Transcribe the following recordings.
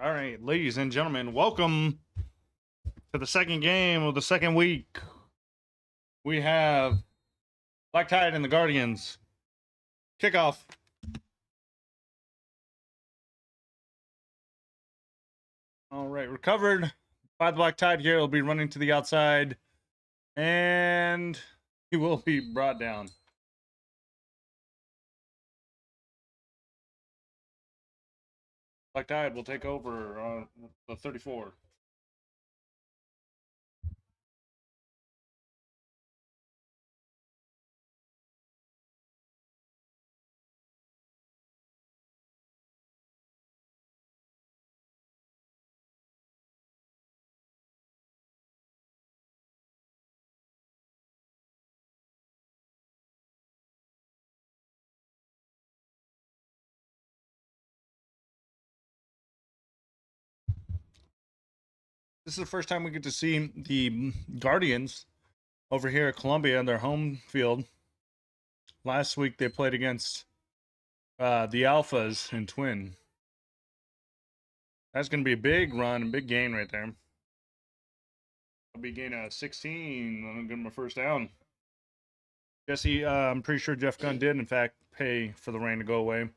All right, ladies and gentlemen, welcome to the second game of the second week. We have Black Tide and the Guardians. Kickoff. All right, recovered by the Black Tide here. He'll be running to the outside, and he will be brought down. Black Tide will take over on the 34. This is the first time we get to see the Guardians over here at Columbia in their home field. Last week they played against the Alphas in Twin. That's going to be a big run and big gain right there. I'll be gaining a 16. I'm getting my first down. Jesse, I'm pretty sure Jeff Gunn did, in fact, pay for the rain to go away.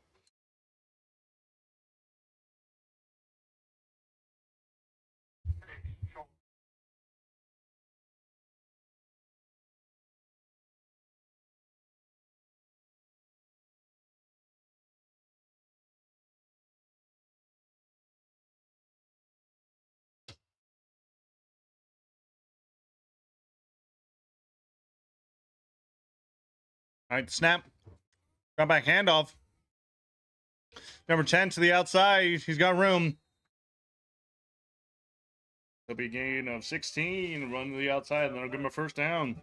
All right, snap. Drop back handoff. Number 10 to the outside. He's got room. He'll be a gain of 16. Run to the outside, and then I'll give him a first down.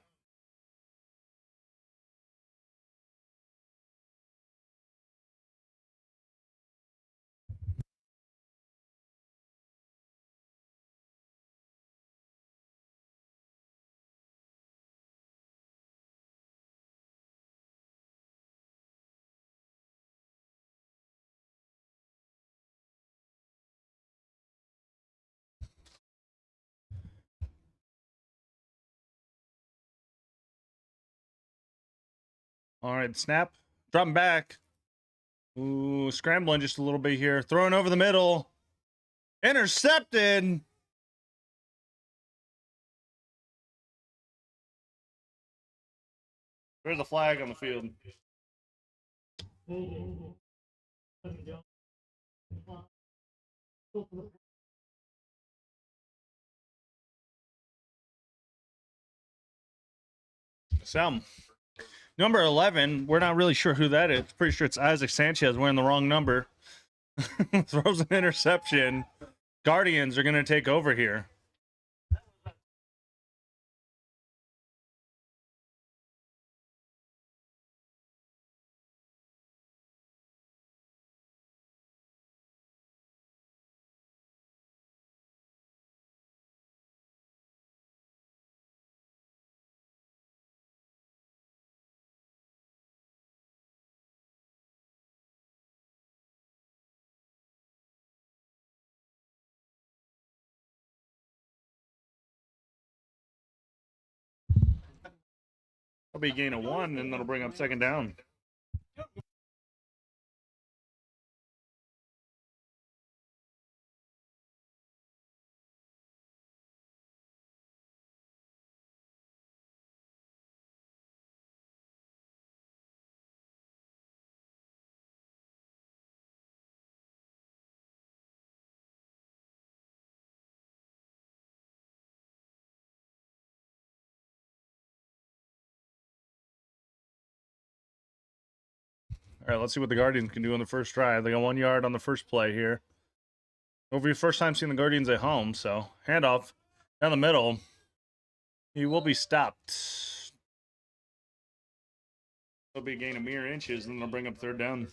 All right, snap. Dropping back. Ooh, scrambling just a little bit here. Throwing over the middle. Intercepted. There's a flag on the field. Some. Number 11, we're not really sure who that is. Pretty sure it's Isaac Sanchez wearing the wrong number. Throws an interception. Guardians are going to take over here. That'll be a gain of 1, and that'll bring up second down. All right, let's see what the Guardians can do on the first drive. They got 1 yard on the first play here. Over your first time seeing the Guardians at home, so handoff down the middle. He will be stopped. It'll be a gain of mere inches, and they'll bring up third down.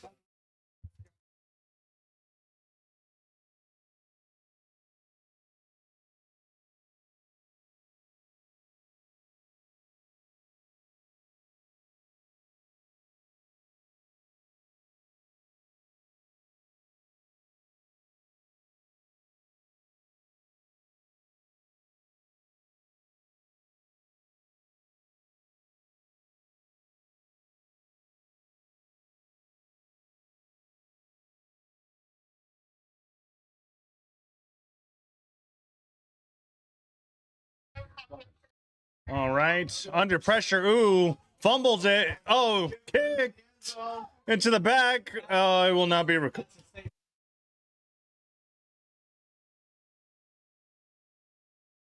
All right. Under pressure. Ooh. Fumbles it. Oh, kicked into the back. It will not be recovered.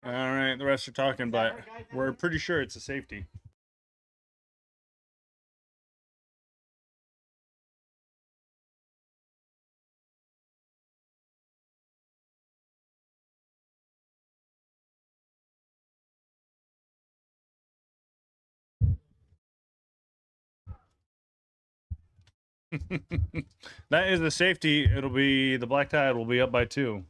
All right. The rest are talking, but we're pretty sure it's a safety. That is the safety. It'll be the Black Tide will be up by 2.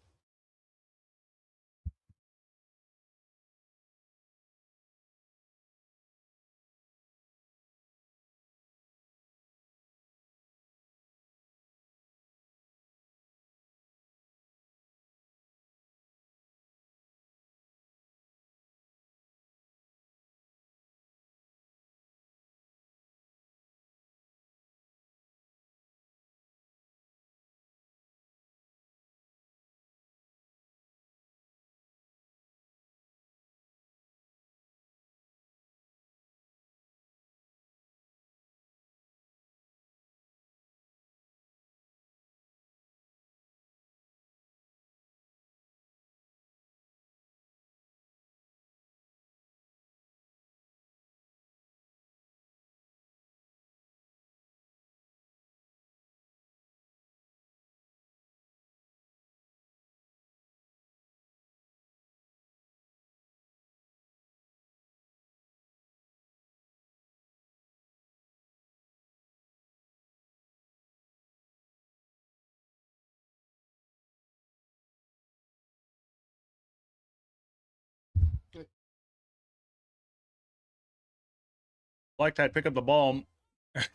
Black Tide pick up the ball,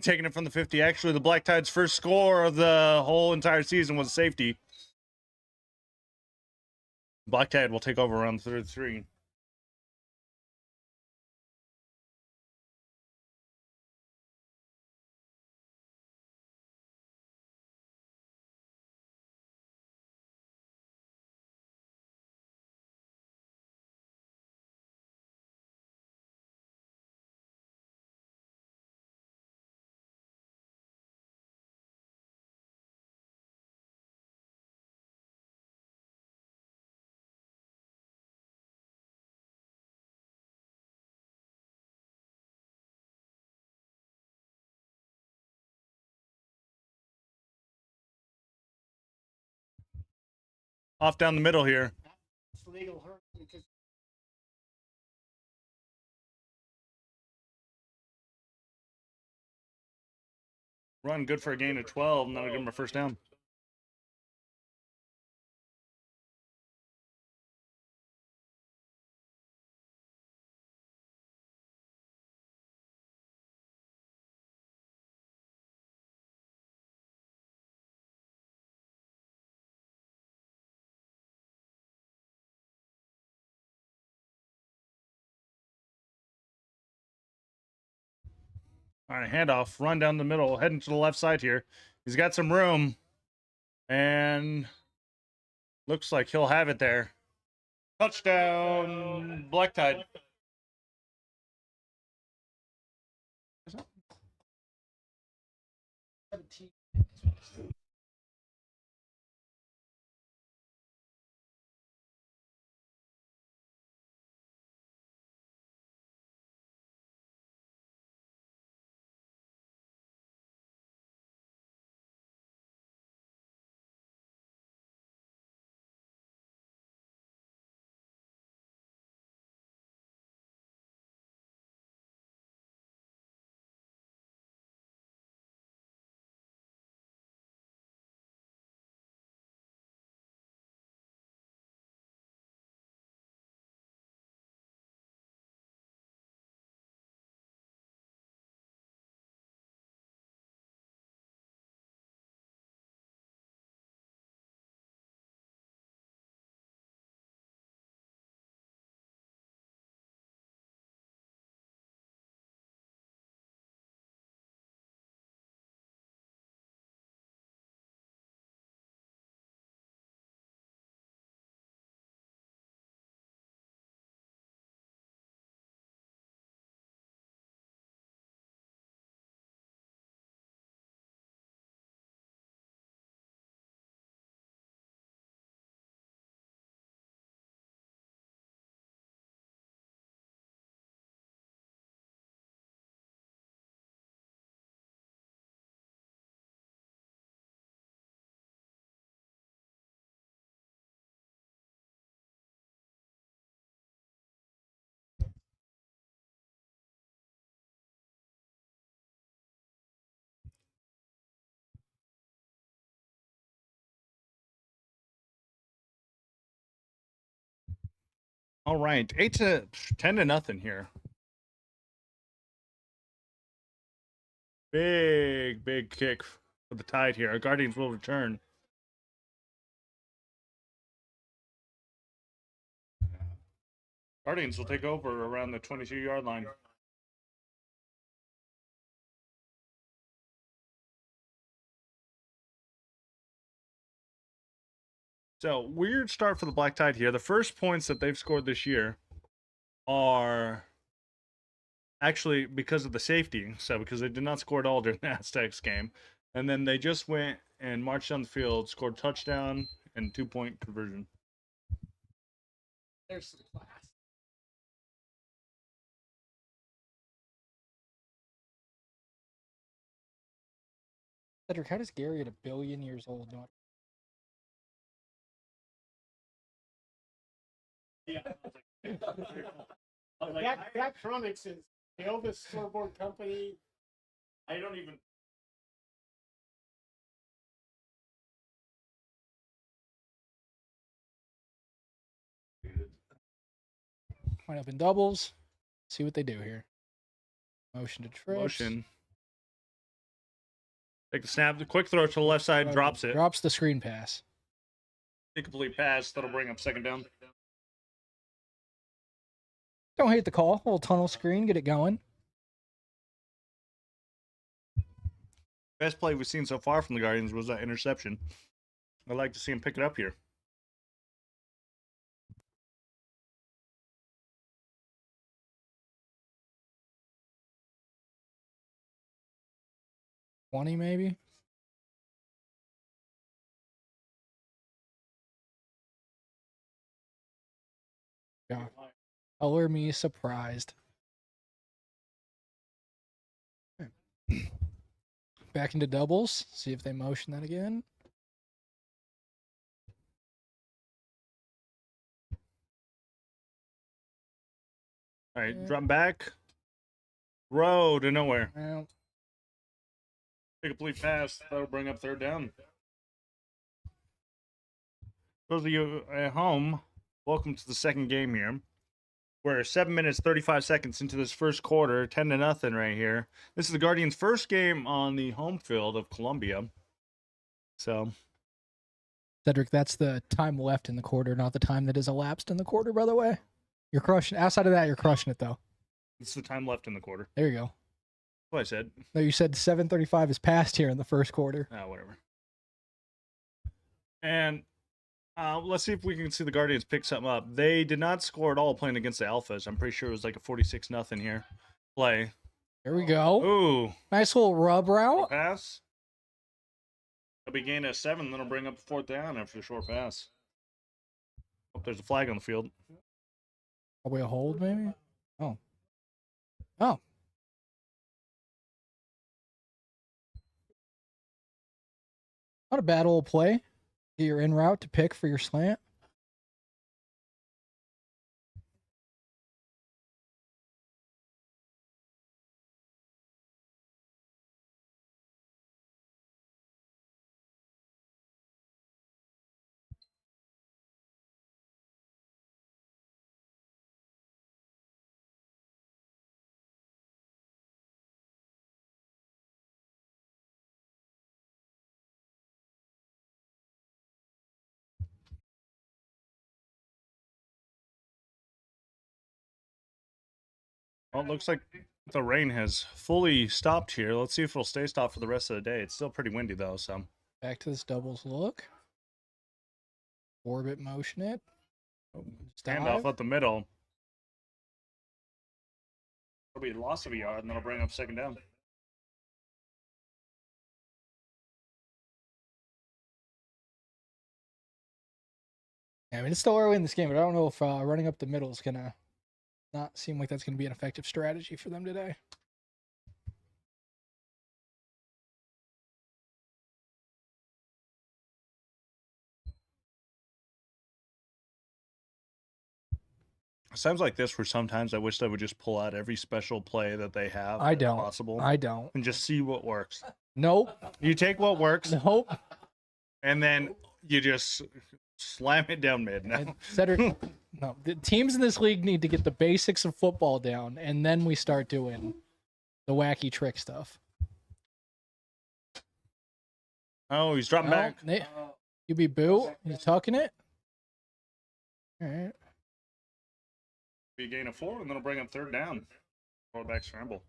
taking it from the 50. Actually, the Black Tide's first score of the whole entire season was safety. Black Tide will take over around 33. Off down the middle here. Run good for a gain of 12, and that'll give him a first down. All right, handoff, run down the middle, heading to the left side here. He's got some room, and looks like he'll have it there. Touchdown, Black Tide. All right, 10 to nothing here. Big kick for the Tide here. Our Guardians will return. Guardians will take over around the 22-yard line. So, weird start for the Black Tide here. The first points that they've scored this year are actually because of the safety. So, because they did not score at all during the Aztecs game. And then they just went and marched down the field, scored touchdown and 2-point conversion. There's some class. Cedric, how does Gary at 1 billion years old know? Yeah. Daktronics is the oldest scoreboard company. I don't even. Line up in doubles. See what they do here. Motion to trips. Motion. Take the snap. The quick throw to the left side. Drops it. Drops the screen pass. Incomplete pass. That'll bring up second down. Don't hate the call. A little tunnel screen. Get it going. Best play we've seen so far from the Guardians was that interception. I'd like to see him pick it up here. $20 maybe. Yeah. Color me surprised. Back into doubles. See if they motion that again. All right, drop back. Throw to nowhere. Well, Incomplete pass. That'll bring up third down. Those of you at home, welcome to the second game here. We're 7 minutes, 35 seconds into this first quarter, 10 to nothing right here. This is the Guardians' first game on the home field of Columbia. So, Cedric, that's the time left in the quarter, not the time that is elapsed in the quarter, by the way. You're crushing. Outside of that, you're crushing it, though. it's the time left in the quarter. There you go. That's what I said. No, you said 7:35 is past here in the first quarter. Whatever. And let's see if we can see the Guardians pick something up. They did not score at all playing against the Alphas. I'm pretty sure it was like a 46-0 here play. There we go. Ooh. Nice little rub route. Pass. It'll be gain of 7, then it'll bring up fourth down after the short pass. Hope there's a flag on the field. Probably a hold, maybe? Oh. Oh. Not a bad old play. Get your in route to pick for your slant. Well, it looks like the rain has fully stopped here. Let's see if it'll stay stopped for the rest of the day. It's still pretty windy, though, so. Back to this doubles look. Orbit motion it. Handoff up the middle. It'll be a loss of a yard, and that'll bring up second down. I mean, it's still early in this game, but I don't know if running up the middle is going to not seem like that's going to be an effective strategy for them today. Sounds like this where sometimes I wish they would just pull out every special play that they have. I don't. Possible. I don't. And just see what works. Nope. You take what works. Nope. And then you just slam it down mid. And Cedric, No, the teams in this league need to get the basics of football down, and then we start doing the wacky trick stuff. Oh, he's dropping back. You be boo. He's tucking it. All right. Be gain of 4, and then it'll bring up third down. Quarterback scramble.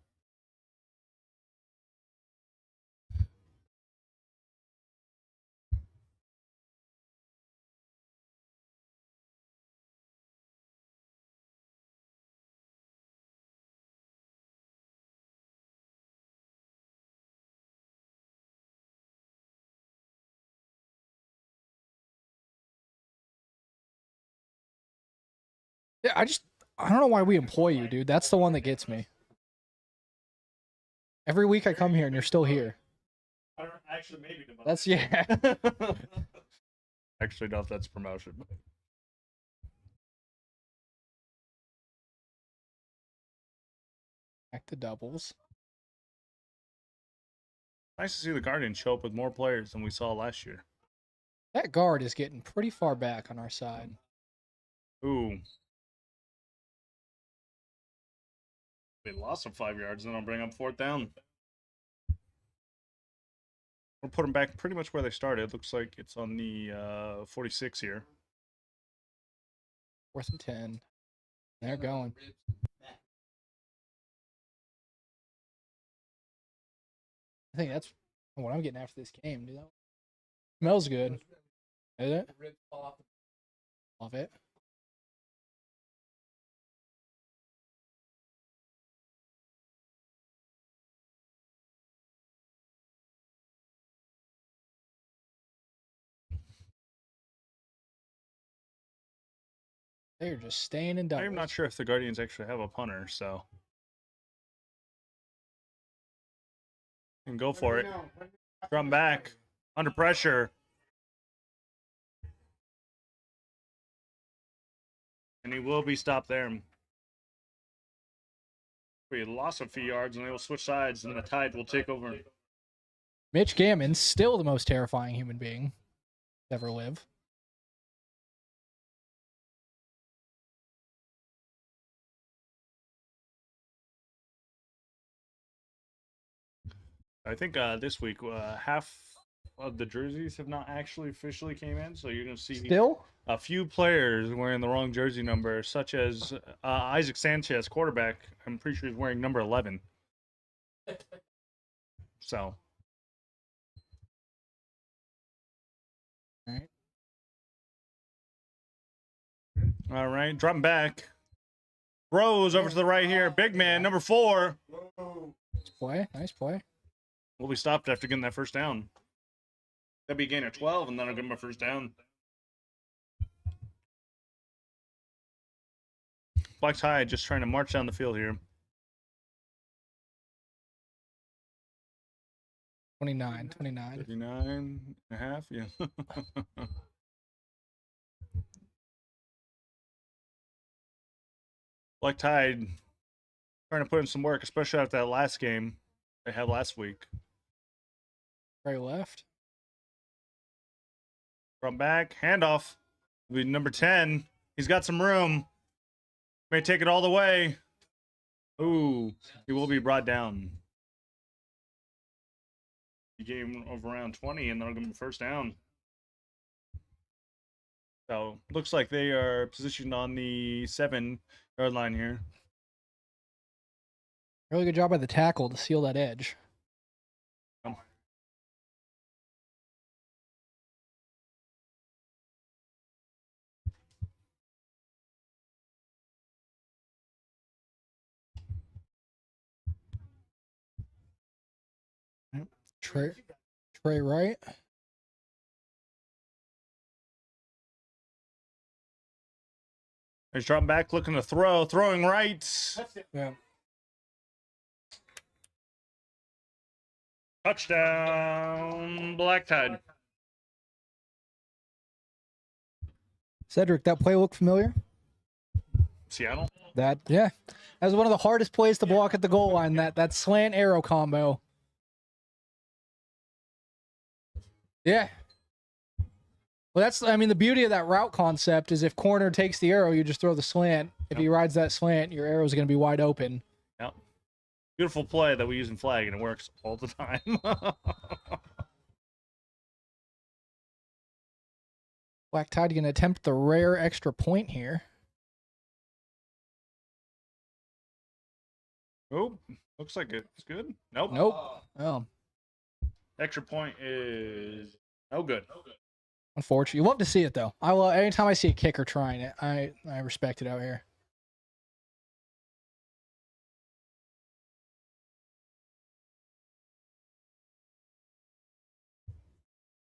Yeah, I don't know why we employ you, dude. That's the one that gets me. Every week I come here and you're still here. Actually, maybe tomorrow. That's yeah. Actually, no, if that's promotion. Back to doubles. Nice to see the Guardians show up with more players than we saw last year. That guard is getting pretty far back on our side. Ooh. They lost them 5 yards, then I'll bring up fourth down. We'll put them back pretty much where they started. Looks like it's on the 46 here. 4th and 10. They're going. I think that's what I'm getting after this game, dude. That smells good. Is it? Off it. They're just staying in doubles. I'm not sure if the Guardians actually have a punter, so. And go for it. Drum back. Under pressure. And he will be stopped there. We lost a few yards and they will switch sides and the Tide will take over. Mitch Gammon, still the most terrifying human being to ever live. I think this week half of the jerseys have not actually officially came in, so you're going to see Still? a few players wearing the wrong jersey number, such as Isaac Sanchez, quarterback. I'm pretty sure he's wearing number 11. So. All right, dropping back. Throws over to the right here. Big man, number 4. Nice play. Nice play. Will be stopped after getting that first down. That'd be a gain of 12, and then I'll give him a first down. Black Tide just trying to march down the field here. 29. 39 and a half, yeah. Black Tide trying to put in some work, especially after that last game they had last week. Right left. From back, handoff. Will be number 10. He's got some room. May take it all the way. Ooh, he will be brought down. He gave him over around 20, and that'll give him first down. So, looks like they are positioned on the 7-yard line here. Really good job by the tackle to seal that edge. Trey right. He's dropping back, looking to throw, throwing right. Yeah. Touchdown, Black Tide. Cedric, that play look familiar? Seattle? That was one of the hardest plays to block at the goal line, that slant arrow combo. Well, that's, I mean, the beauty of that route concept is if corner takes the arrow, you just throw the slant. If he rides that slant, your arrow is going to be wide open. Yep. Beautiful play that we use in flag, and it works all the time. Black Tide going to attempt the rare extra point here. Oh, looks like it's good. Nope. Nope. Oh, Extra point is no good. unfortunately. You love to see it, though. I love, anytime I see a kicker trying it, I respect it out here.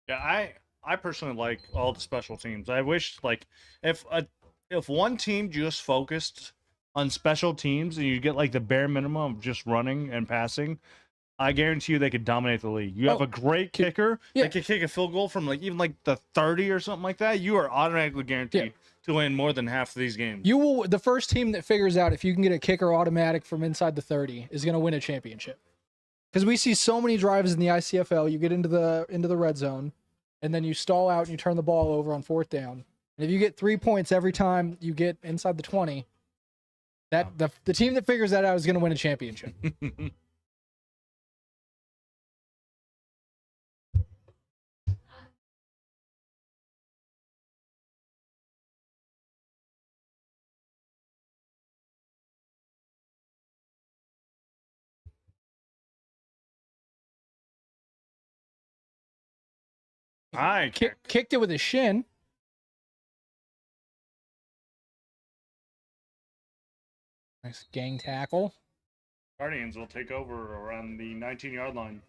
Yeah, I personally like all the special teams. I wish like if one team just focused on special teams and you get like the bare minimum of just running and passing, I guarantee you they could dominate the league. You have a great kicker that can kick a field goal from like even like the 30 or something like that. You are automatically guaranteed to win more than half of these games. You will. The first team that figures out if you can get a kicker automatic from inside the 30 is going to win a championship. Because we see so many drives in the ICFL. You get into the red zone, and then you stall out and you turn the ball over on 4th down. And if you get 3 points every time you get inside the 20, that the team that figures that out is going to win a championship. Kicked it with his shin. Nice gang tackle. Guardians will take over around the 19-yard line.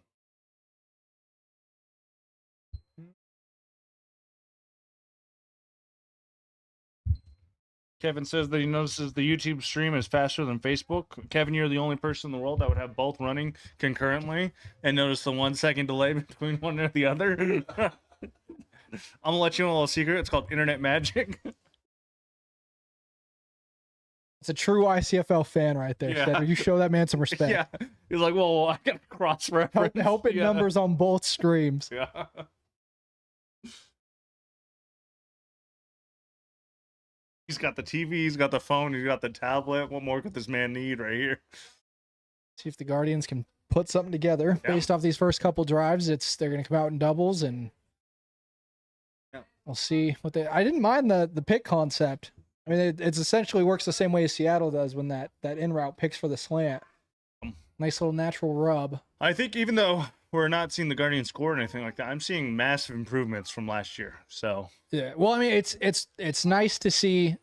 Kevin says that he notices the YouTube stream is faster than Facebook. Kevin, you're the only person in the world that would have both running concurrently and notice the 1 second delay between one or the other. I'm gonna let you know a little secret. It's called internet magic. It's a true ICFL fan right there. Yeah. You show that man some respect. Yeah. He's like, well, I got cross reference. Helping numbers on both streams. Yeah. He's got the TV, he's got the phone, he's got the tablet. What more could this man need right here? See if the Guardians can put something together based off these first couple drives. They're going to come out in doubles, and we'll see what they. I didn't mind the pick concept. I mean, it's essentially works the same way as Seattle does when that in route picks for the slant. Nice little natural rub. I think even though we're not seeing the Guardians score or anything like that, I'm seeing massive improvements from last year. So yeah, well, I mean, it's nice to see,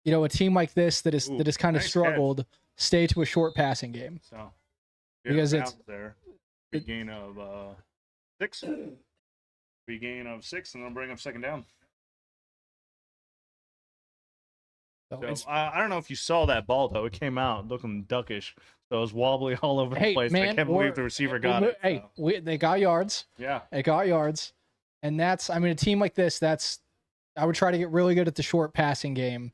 a team like this that is kind of struggled stay to a short passing game. So because it's there, big gain of 6, big gain of 6, and then bring up second down. So I don't know if you saw that ball though. It came out looking duckish. So it was wobbly all over the place. Man, I can't believe the receiver got it. Hey, they got yards. Yeah. They got yards. And a team like this, I would try to get really good at the short passing game.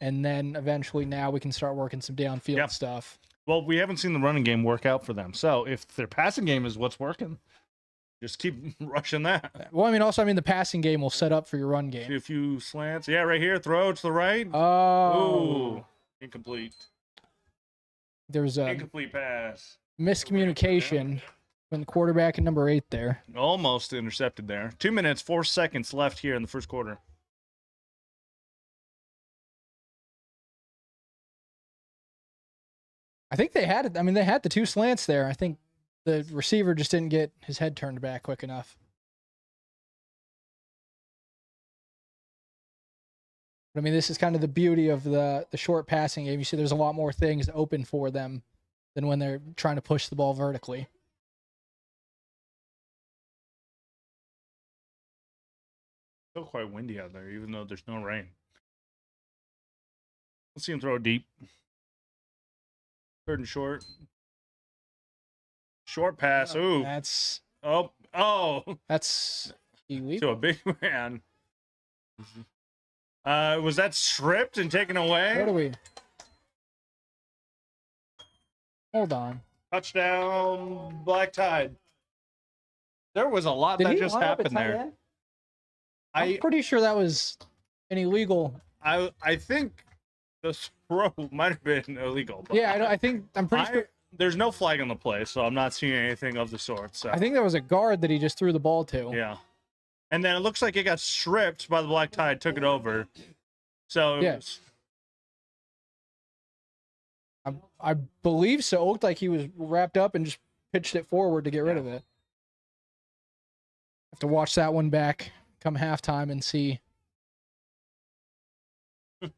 And then eventually now we can start working some downfield stuff. Well, we haven't seen the running game work out for them. So if their passing game is what's working, just keep rushing that. Well, the passing game will set up for your run game. See a few slants. Yeah, right here. Throw to the right. Oh. Ooh. Incomplete. There's a incomplete pass. Miscommunication from the quarterback at number 8 there. Almost intercepted there. 2 minutes, 4 seconds left here in the first quarter. I think they had it. They had the 2 slants there. I think the receiver just didn't get his head turned back quick enough. But this is kind of the beauty of the short passing game. You see there's a lot more things open for them than when they're trying to push the ball vertically. Still quite windy out there, even though there's no rain. Let's see him throw it deep. 3rd and short. Short pass. Ooh. That's illegal. To a big man. Was that stripped and taken away? What are we? Hold on. Touchdown, Black Tide. There was a lot that just happened there. I'm pretty sure that was an illegal. I think the throw might have been illegal. But Yeah, I'm pretty sure. There's no flag on the play, so I'm not seeing anything of the sort. So I think there was a guard that he just threw the ball to. yeah, and then it looks like it got stripped by the Black Tide, took it over. So Yeah. I believe so. It looked like he was wrapped up and just pitched it forward to get rid of it. Have to watch that one back come halftime and see. There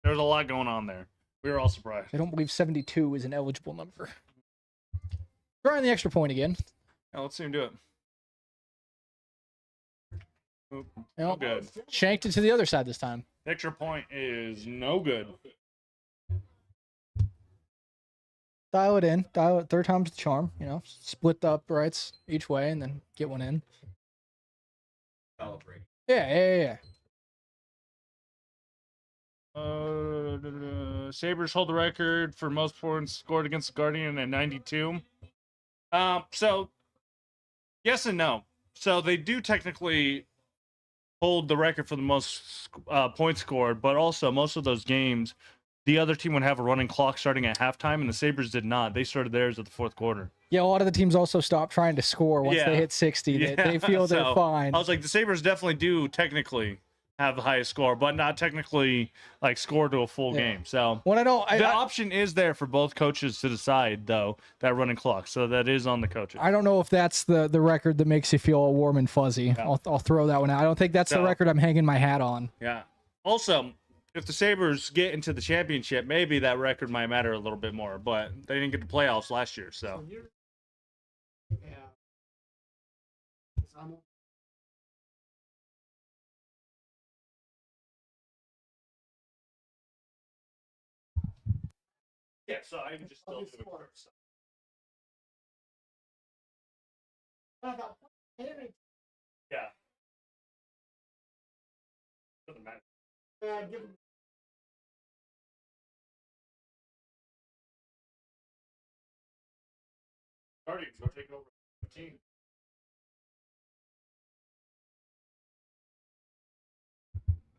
was a lot going on there. We were all surprised. I don't believe 72 is an eligible number. Trying the extra point again. Yeah, let's see him do it. Oop, No, no good. Shanked it to the other side this time. Extra point is no good. Dial it in. Dial it. Third time's the charm. You know, split the uprights each way and then get one in. Yeah. Sabres hold the record for most points scored against the Guardian at 92. So yes and no. So they do technically hold the record for the most points scored, but also most of those games, the other team would have a running clock starting at halftime, and the Sabres did not. They started theirs at the fourth quarter. Yeah, a lot of the teams also stop trying to score once they hit 60. They feel they're fine. I was like, the Sabres definitely do technically have the highest score, but not technically like score to a full game. So the option is there for both coaches to decide, though, that running clock. So that is on the coaches. I don't know if that's the record that makes you feel all warm and fuzzy. Yeah. I'll throw that one out. I don't think that's the record I'm hanging my hat on. Yeah. Also, if the Sabres get into the championship, maybe that record might matter a little bit more, but they didn't get the playoffs last year, so. Yeah, so I can just still do it first. Yeah. Doesn't matter. Guardians will take over the team.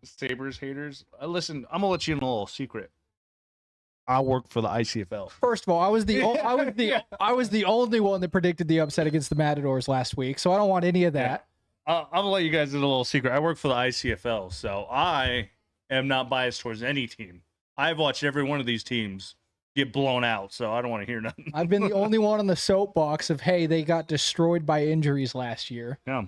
Sabres haters. Listen, I'm gonna let you in a little secret. I work for the ICFL. First of all, I was the only one that predicted the upset against the Matadors last week, so I don't want any of that. Yeah. I'm gonna let you guys in a little secret. I work for the ICFL, so I am not biased towards any team. I've watched every one of these teams get blown out, so I don't want to hear nothing. I've been the only one on the soapbox of, hey, they got destroyed by injuries last year. Yeah.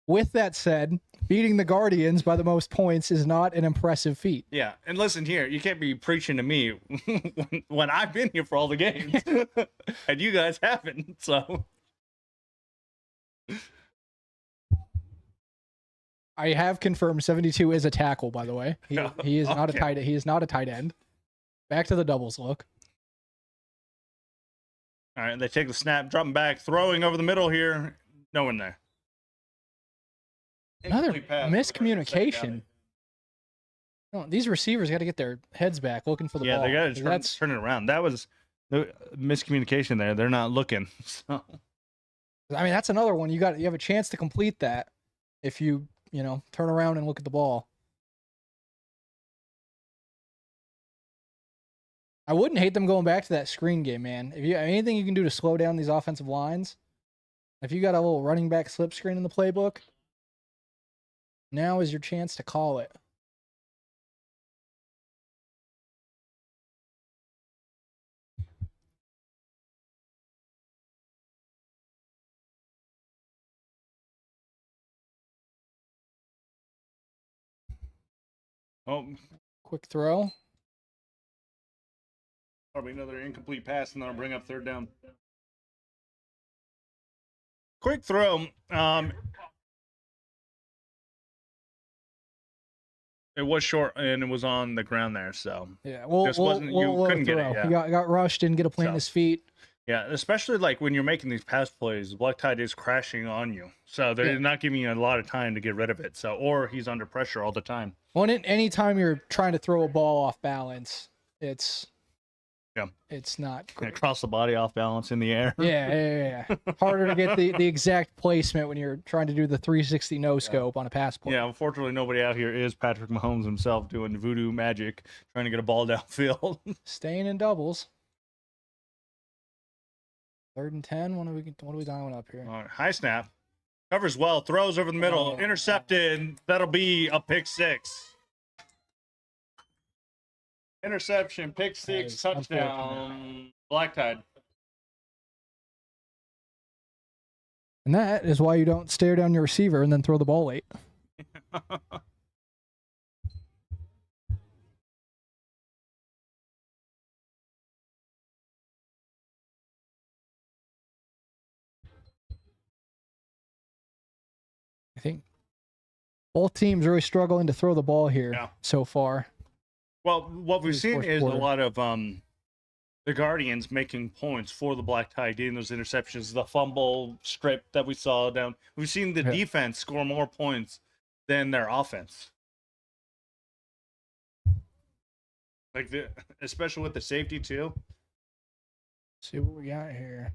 With that said, beating the Guardians by the most points is not an impressive feat. Yeah, and listen here, you can't be preaching to me when I've been here for all the games, and you guys haven't, so. I have confirmed 72 is a tackle, by the way. He is not a tight. He is not a tight end. Back to the doubles look. All right, they take the snap, dropping back, throwing over the middle here. No one there. Another miscommunication. No, these receivers got to get their heads back looking for the ball. Yeah, they got to turn it around. That was the miscommunication there. They're not looking. So. I mean, that's another one. You have a chance to complete that if you turn around and look at the ball. I wouldn't hate them going back to that screen game, man. If you anything you can do to slow down these offensive lines, if you got a little running back slip screen in the playbook, now is your chance to call it. Oh, quick throw. Probably another incomplete pass, and then I'll bring up third down. Quick throw. It was short, and it was on the ground there, so yeah. You couldn't get it. Yeah. He got rushed, didn't get a plant in his feet. Yeah, especially like when you're making these pass plays, Black Tide is crashing on you, so they're not giving you a lot of time to get rid of it. So, or he's under pressure all the time. Well, any time you're trying to throw a ball off balance, it's Yeah. It's not And great. across the body, off balance in the air. Yeah. Harder to get the exact placement when you're trying to do the 360 no scope on a pass play. Yeah, unfortunately, nobody out here is Patrick Mahomes himself doing voodoo magic, trying to get a ball downfield. Staying in doubles. 3rd and 10. What are we dialing up here? All right, high snap. Covers well, throws over the middle, intercepted. That'll be a pick 6. Interception, pick 6, touchdown. Black Tide. And that is why you don't stare down your receiver and then throw the ball late. I think both teams are really struggling to throw the ball here so far. Well, what we've seen is quarter. a lot of the Guardians making points for the Black Tide, getting those interceptions, the fumble strip that we saw down. We've seen the defense score more points than their offense. Like especially with the safety too. See what we got here.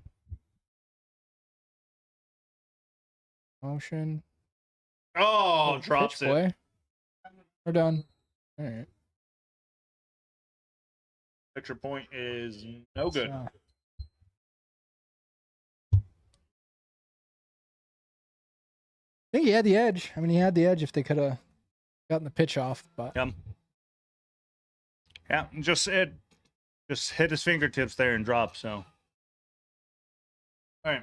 Motion. Oh, drops it. Play. We're done. All right. Extra point is no good. So, I think he had the edge. I mean, he had the edge if they could have gotten the pitch off, but yeah, just hit his fingertips there and dropped. So, all right,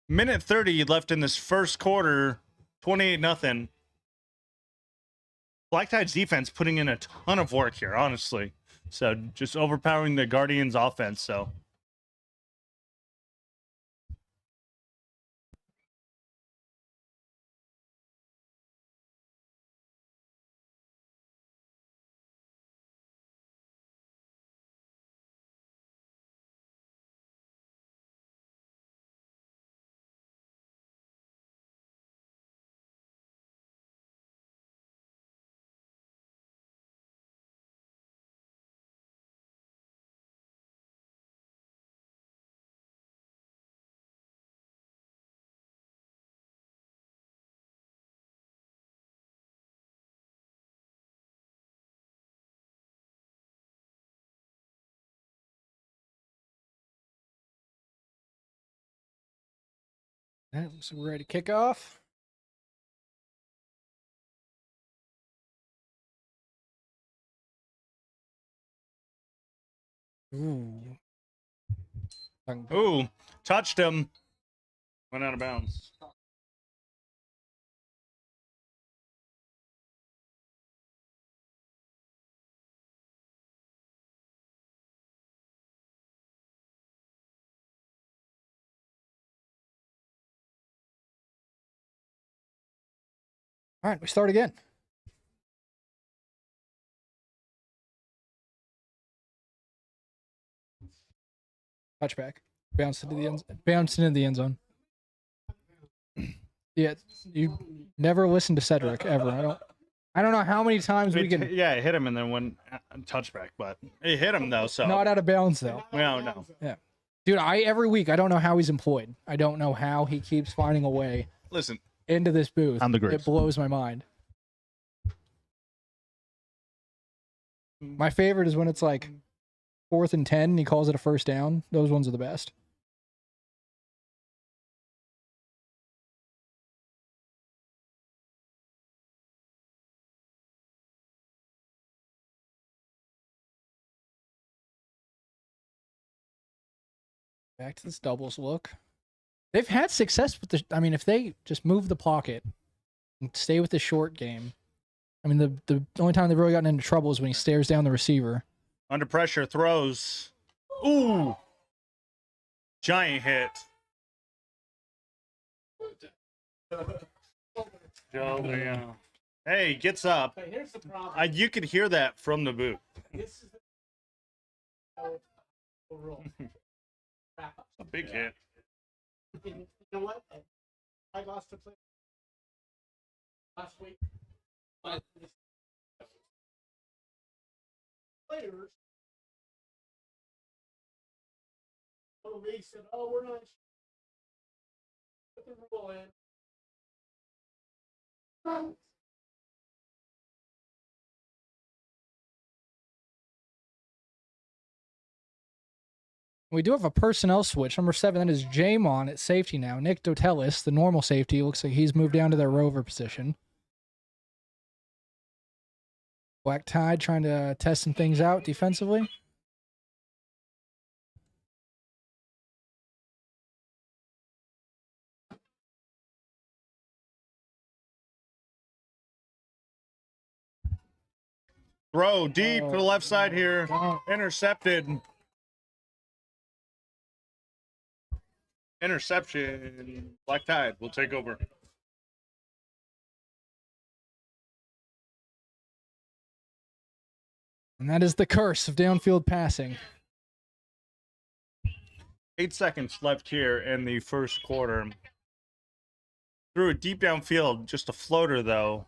minute 30 left in this first quarter, 28-0. Black Tide's defense putting in a ton of work here, honestly. So just overpowering the Guardians' offense. So. So we're ready to kick off. Ooh. Ooh, touched him. Went out of bounds. All right, we start again. Touchback. Bounced into the end zone. Yeah, you never listen to Cedric ever. I don't know how many times we can. Yeah, it hit him and then went touchback, but it hit him though. So Not out of bounds though. No. Yeah, dude. Every week I don't know how he's employed. I don't know how he keeps finding a way. Listen, into this booth. I'm the greatest. It blows my mind. My favorite is when it's like 4th and 10 and he calls it a first down. Those ones are the best. Back to this doubles look. They've had success with the. I mean, if they just move the pocket and stay with the short game. I mean, the only time they've really gotten into trouble is when he stares down the receiver. Under pressure, throws. Ooh. Giant hit. Yeah. Hey, gets up. But here's the problem. You could hear that from the booth. This is the rule. A big hit. You know what? I lost a play last week. Players the league said, "Oh, we're not put the rule in." We do have a personnel switch. Number 7, that is Jamon at safety now. Nick Dotelis, the normal safety, looks like he's moved down to their rover position. Black Tide trying to test some things out defensively. Throw deep to the left side here. Oh. Intercepted. Interception. Black Tide will take over. And that is the curse of downfield passing. 8 seconds left here in the first quarter. Threw it deep downfield, just a floater though.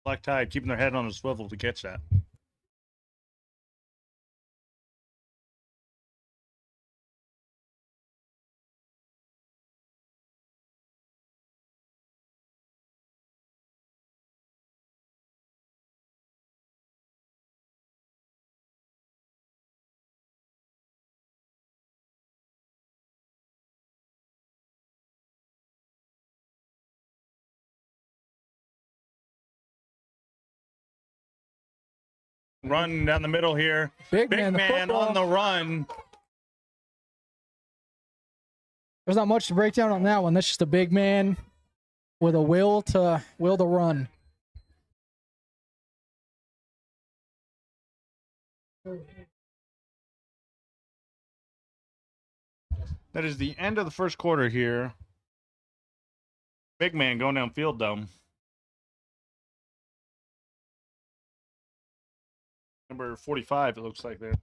Black Tide keeping their head on a swivel to catch that. Run down the middle here. Big Big man, the man football. on the run. There's not much to break down on that one. That's just a big man with a will to run. That is the end of the first quarter here. Big man going downfield though. Number 45, it looks like there.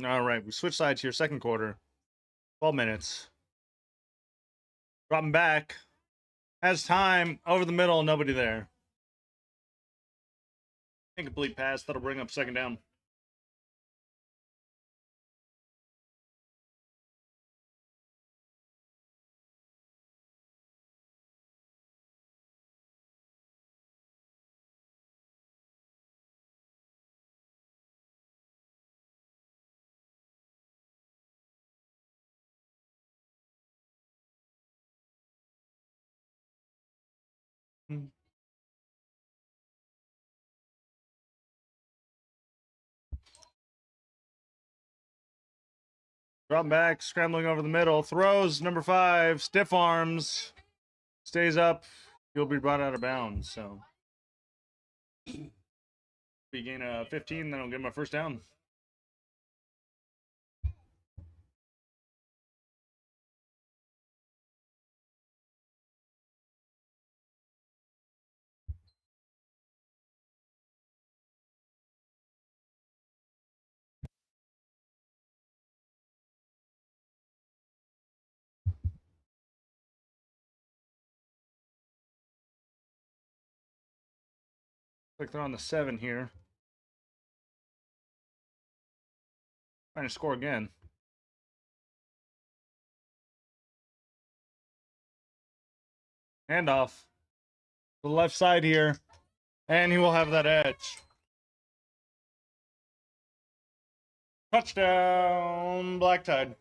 All right, we switch sides here. Second quarter, 12 minutes. Dropping back. Has time over the middle, nobody there. Incomplete pass. That'll bring up second down. Dropping back, scrambling over the middle. Throws, number 5, stiff arms. Stays up. He'll be brought out of bounds. So, we gain a 15, then I'll give him a first down. Like they're on the 7 here. Trying to score again. Handoff to the left side here. And he will have that edge. Touchdown, Black Tide.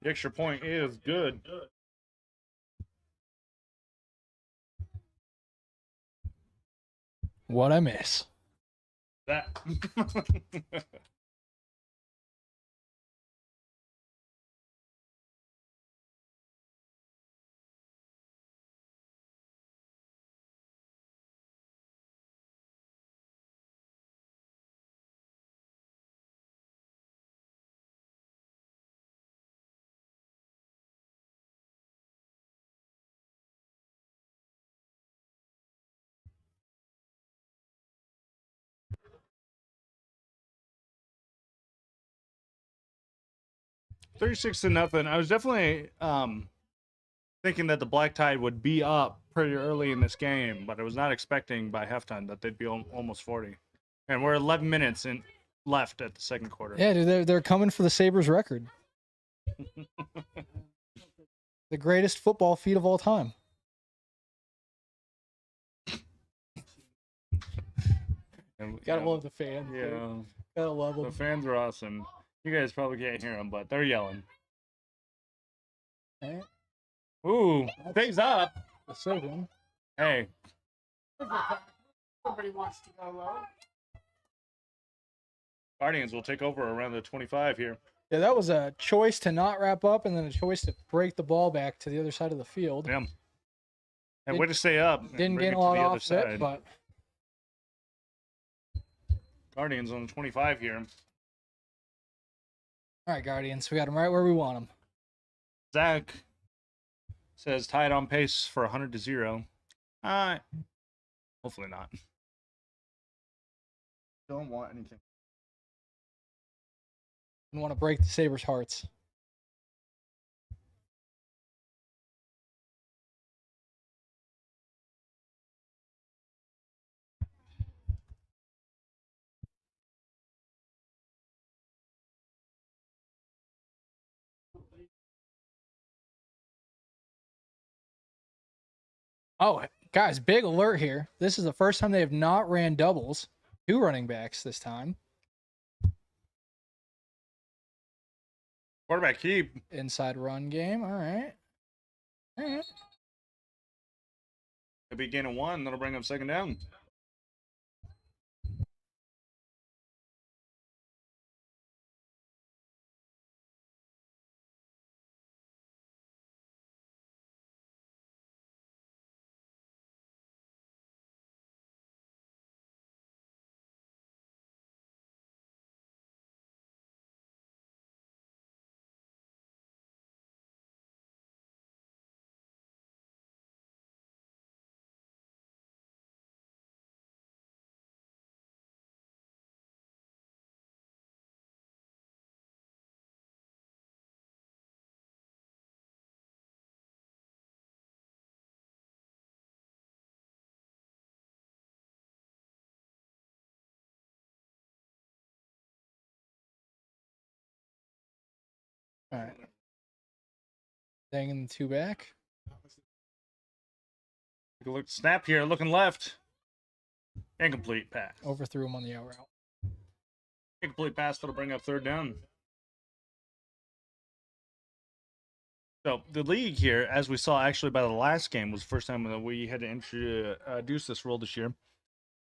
The extra point is good. What I miss. That. $36-0. I was definitely thinking that the Black Tide would be up pretty early in this game, but I was not expecting by halftime that they'd be almost 40. And we're 11 minutes left at the second quarter. Yeah, dude, they're coming for the Sabres record. The greatest football feat of all time. Gotta love the fans. Yeah. Dude. Gotta love them. The fans are awesome. You guys probably can't hear them, but they're yelling. Right. Ooh, stays up. Decision. Hey. Somebody wants to go low. Guardians will take over around the 25 here. Yeah, that was a choice to not wrap up and then a choice to break the ball back to the other side of the field. Yeah. And way to stay up. Didn't gain a lot off it, but Guardians on the 25 here. all right, Guardians, we got them right where we want them. Zach says tied on pace for 100-0. Hopefully not. Don't want anything. We want to break the Sabres' hearts. Oh, guys, big alert here. This is the first time they have not ran doubles. 2 running backs this time. Quarterback keep. Inside run game. All right. All right. It'll be gain of 1. That'll bring up second down. All right. Staying in the 2 back. Take a look. Snap here. Looking left. Incomplete pass. Overthrew him on the out route. Incomplete pass. That'll bring up third down. So the league here, as we saw actually by the last game, was the first time that we had to introduce this rule this year,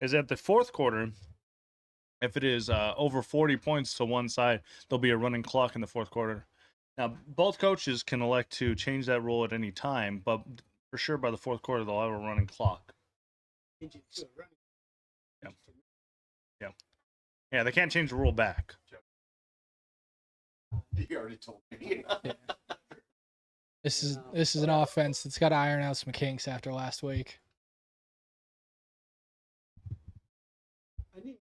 is at the fourth quarter, if it is over 40 points to one side, there'll be a running clock in the fourth quarter. Now, both coaches can elect to change that rule at any time, but for sure by the fourth quarter, they'll have a running clock. Yeah. Yeah, they can't change the rule back. You already told me. This is an offense that's got to iron out some kinks after last week. I think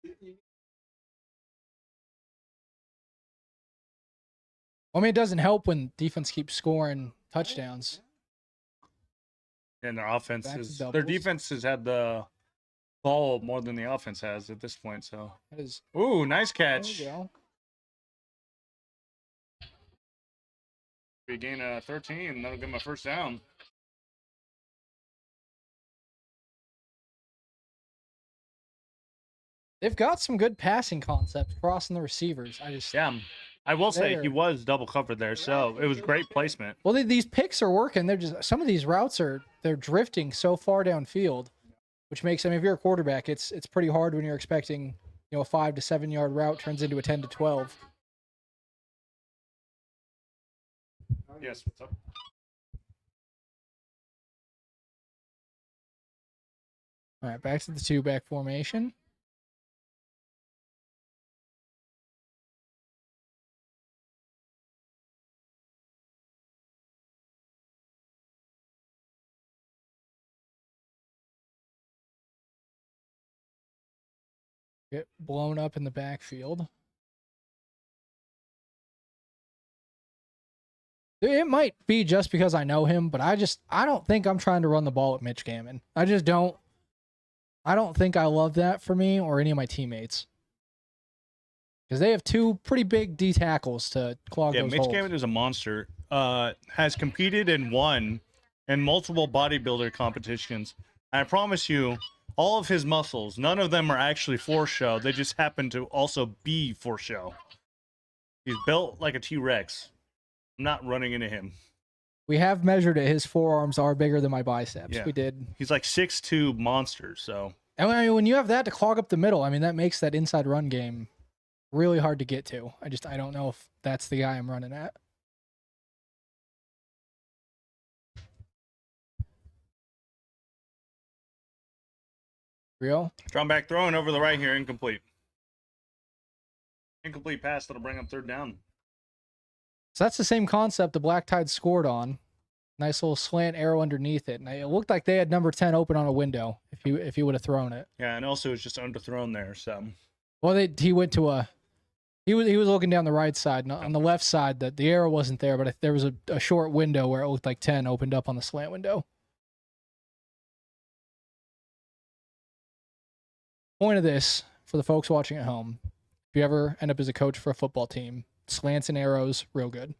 I mean, it doesn't help when defense keeps scoring touchdowns. And their offense Back to is doubles. their defense has had the ball more than the offense has at this point. So, That is, ooh, nice there catch. you go. We gain a 13. That'll get my first down. They've got some good passing concepts crossing the receivers. Yeah, I will say There. he was double covered there, so it was great placement. Well, these picks are working. They're just some of these routes they're drifting so far downfield, which makes if you're a quarterback, it's pretty hard when you're expecting a 5 to 7 yard route turns into a 10 to 12. Yes, what's up? All right, back to the 2-back formation. Get blown up in the backfield. It might be just because I know him, but I don't think I'm trying to run the ball at Mitch Gammon. I just don't. I don't think I love that for me or any of my teammates. Because they have two pretty big D tackles to clog Yeah, those Mitch holes. Gammon is a monster. Has competed and won in multiple bodybuilder competitions. And I promise you, all of his muscles, none of them are actually for show. They just happen to also be for show. He's built like a T-Rex. I'm not running into him. We have measured it. His forearms are bigger than my biceps. Yeah. We did. He's like 6'2" monster, so And when you have that to clog up the middle, I mean, that makes that inside run game really hard to get to. I don't know if that's the guy I'm running at. Real? Drawn back throwing over the right here, incomplete. Incomplete pass that'll bring up third down. So that's the same concept the Black Tide scored on. Nice little slant arrow underneath it. And it looked like they had number 10 open on a window if he would have thrown it. Yeah, and also it's just underthrown there, so Well, he went to he was looking down the right side. And on the left side, the arrow wasn't there, but there was a short window where it looked like 10 opened up on the slant window. Point of this, for the folks watching at home, if you ever end up as a coach for a football team, slants and arrows, real good.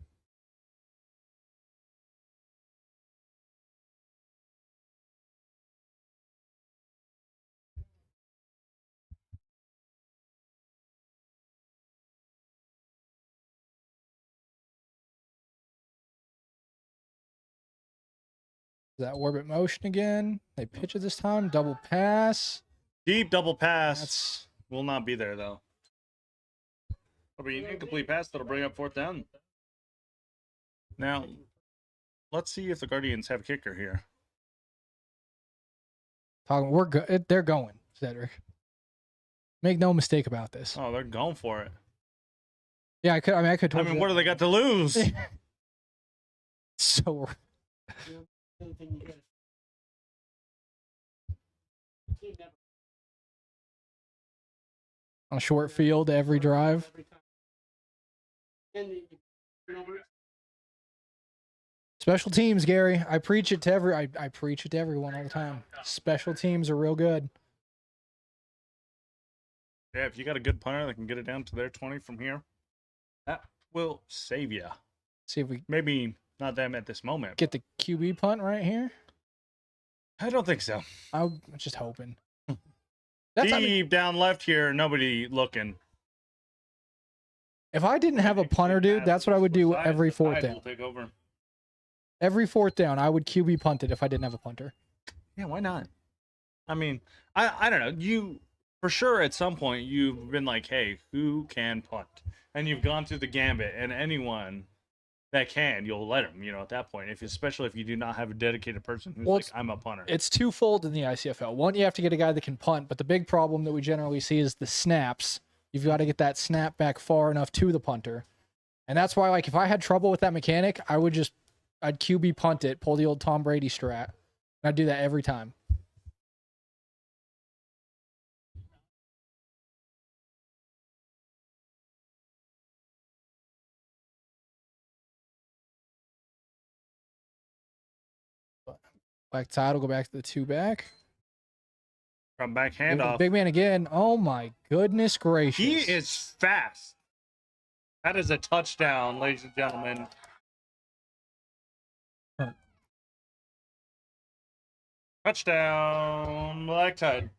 That orbit motion again. They pitch it this time. Double pass. deep double pass That's will not be there though. It'll be an incomplete pass that'll bring up fourth down. Now, let's see if the Guardians have a kicker here. talking. We're good. They're going, Cedric. Make no mistake about this. Oh, they're going for it. Yeah, I could. I could. I mean, what do they got to lose? So Anything you get. Team never on a short field every drive. every time. And the turnovers. Special teams, Gary. I preach it to I preach it to everyone all the time. Special teams are real good. Yeah, if you got a good punter that can get it down to their 20 from here, that will save you. See if we Maybe not them at this moment. get the QB punt right here. I don't think so. I'm just hoping. Deep I mean, down left here, nobody looking. if I didn't have a punter, dude, that's what I would do every fourth Side down. will take over. Every fourth down, I would QB punt it if I didn't have a punter. Yeah, why not? I mean, I don't know. You for sure at some point you've been like, hey, who can punt? And you've gone through the gambit, and anyone that can, you'll let them. At that point, especially if you do not have a dedicated person who's Well, like, I'm a punter. It's twofold in the ICFL. One, you have to get a guy that can punt, but the big problem that we generally see is the snaps You've got to get that snap back far enough to the punter. And that's why, like, if I had trouble with that mechanic, I'd QB punt it, pull the old Tom Brady strat. And I'd do that every time. Black Tide will go back to the 2-back. From back Give it to the handoff. big man again. Oh my goodness gracious. He is fast. That is a touchdown, ladies and gentlemen. Touchdown, Black Tide.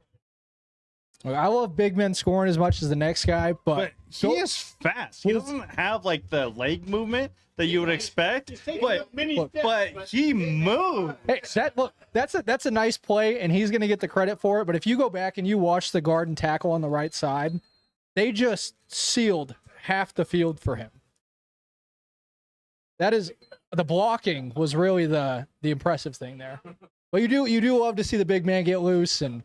I love big men scoring as much as the next guy, But he is fast. He doesn't have like the leg movement that you would expect, but he moved. Hey, that's a nice play, and he's gonna get the credit for it. But if you go back and you watch the guard and tackle on the right side, they just sealed half the field for him. That is, the blocking was really the impressive thing there. But you do love to see the big man get loose, and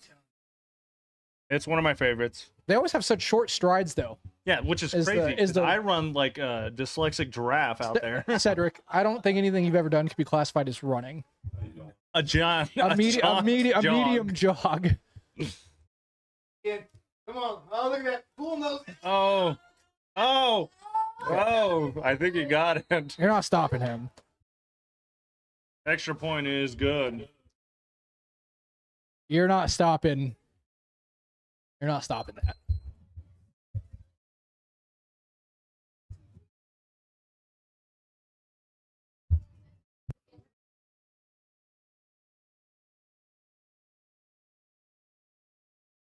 It's one of my favorites. they always have such short strides though. Yeah, which is Is the- crazy. is 'Cause the- I run like a dyslexic giraffe out there. Cedric, I don't think anything you've ever done could be classified as running. A John. A medium jog. Kid, come on. Oh, look at that. Full nose. Oh. I think he got it. You're not stopping him. Extra point is good. You're not stopping. You're not stopping that.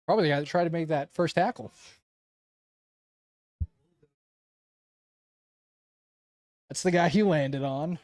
Probably the guy that tried to make that first tackle. That's the guy he landed on.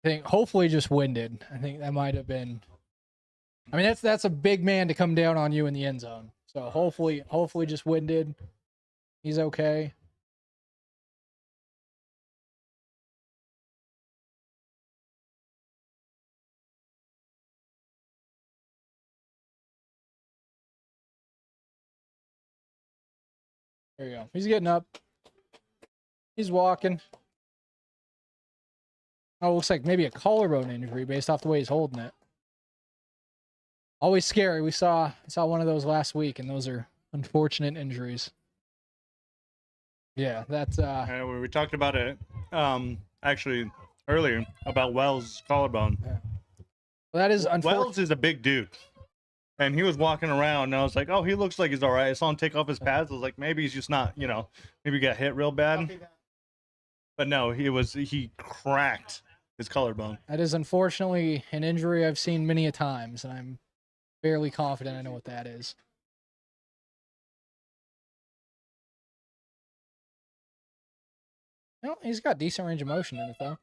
I think hopefully just winded. I think that might have been. I mean, that's a big man to come down on you in the end zone. So hopefully just winded. He's okay. There you go. He's getting up. He's walking. Oh, looks like maybe a collarbone injury based off the way he's holding it. Always scary. We saw one of those last week, and those are unfortunate injuries. Yeah, that's We talked about it actually earlier about Wells' collarbone. that is unfortunate. Wells is a big dude. And he was walking around, and I was like, oh, he looks like he's all right. I saw him take off his pads. I was like, maybe he's just not, maybe he got hit real bad. But no, he cracked his collarbone. That is unfortunately an injury I've seen many a times, and I'm fairly confident I know what that is. Well, he's got decent range of motion in it, though.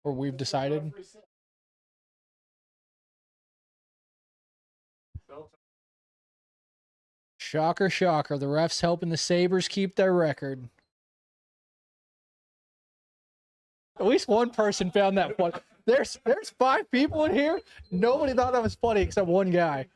Or we've decided. Shocker, shocker. The refs helping the Sabres keep their record. At least one person found that funny. There's 5 people in here. Nobody thought that was funny except one guy.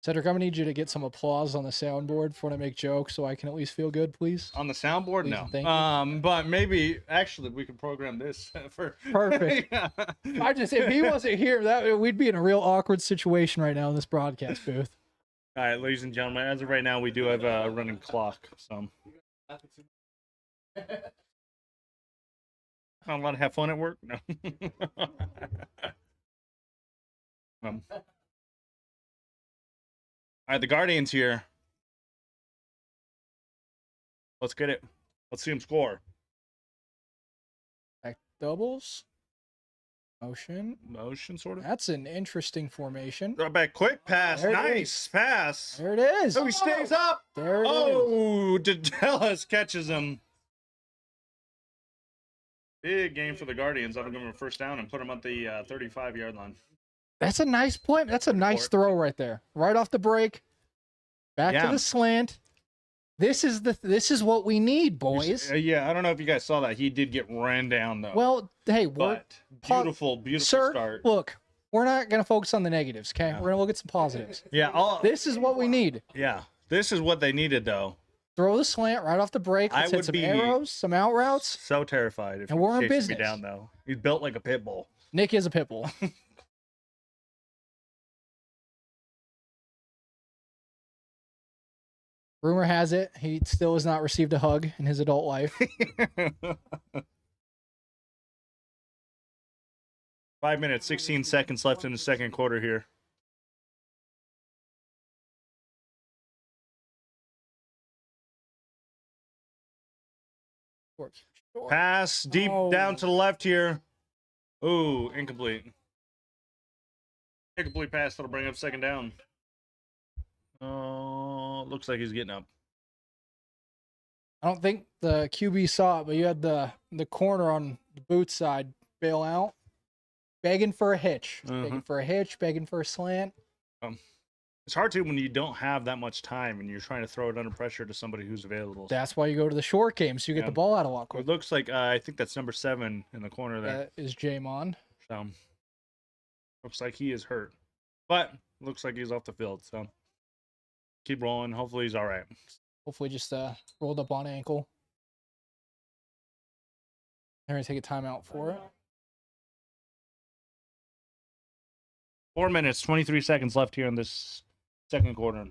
Cedric, I'm gonna need you to get some applause on the soundboard for when I make jokes, so I can at least feel good, please. On the soundboard, Please no. and thank you. But maybe actually we could program this for Perfect. Yeah. I just if he wasn't here, that we'd be in a real awkward situation right now in this broadcast booth. All right, ladies and gentlemen, as of right now, we do have a running clock. So I'm allowed to have fun at work. No. All right, the Guardians here. Let's get it. Let's see him score. Back doubles. Motion. Motion, sort of. That's an interesting formation. Throw back, quick pass. There it Nice pass. There it is. Oh, he stays up. There it is. Oh, Dedelis catches him. Big game for the Guardians. I'm going to give him a first down and put him at the 35-yard line. That's a nice point. That's a nice throw right there. Right off the break. Back to the slant. This is what we need, boys. Yeah, I don't know if you guys saw that. He did get ran down though. Well, hey, but beautiful sir, start. Look, we're not gonna focus on the negatives, okay? Yeah. We're gonna look at some positives. Yeah, this is what we need. Yeah, this is what they needed though. Throw the slant right off the break. Let's hit some arrows, some out routes. So terrified if and we're in business. Me down though. He's built like a pit bull. Nick is a pit bull. Rumor has it he still has not received a hug in his adult life. 5 minutes, 16 seconds left in the second quarter here. Pass deep down to the left here. Ooh, incomplete. Incomplete pass that'll bring up second down. Oh, looks like he's getting up. I don't think the QB saw it, but you had the corner on the boot side bail out, begging for a hitch, begging for a hitch, begging for a slant. It's hard to when you don't have that much time and you're trying to throw it under pressure to somebody who's available. That's why you go to the short game, so you get the ball out a lot quicker. It looks like I think that's number 7 in the corner there. That is Jamon. So looks like he is hurt, but looks like he's off the field. So keep rolling. Hopefully he's all right. Hopefully just rolled up on ankle. They're gonna take a timeout for it. 4 minutes, 23 seconds left here in this second quarter.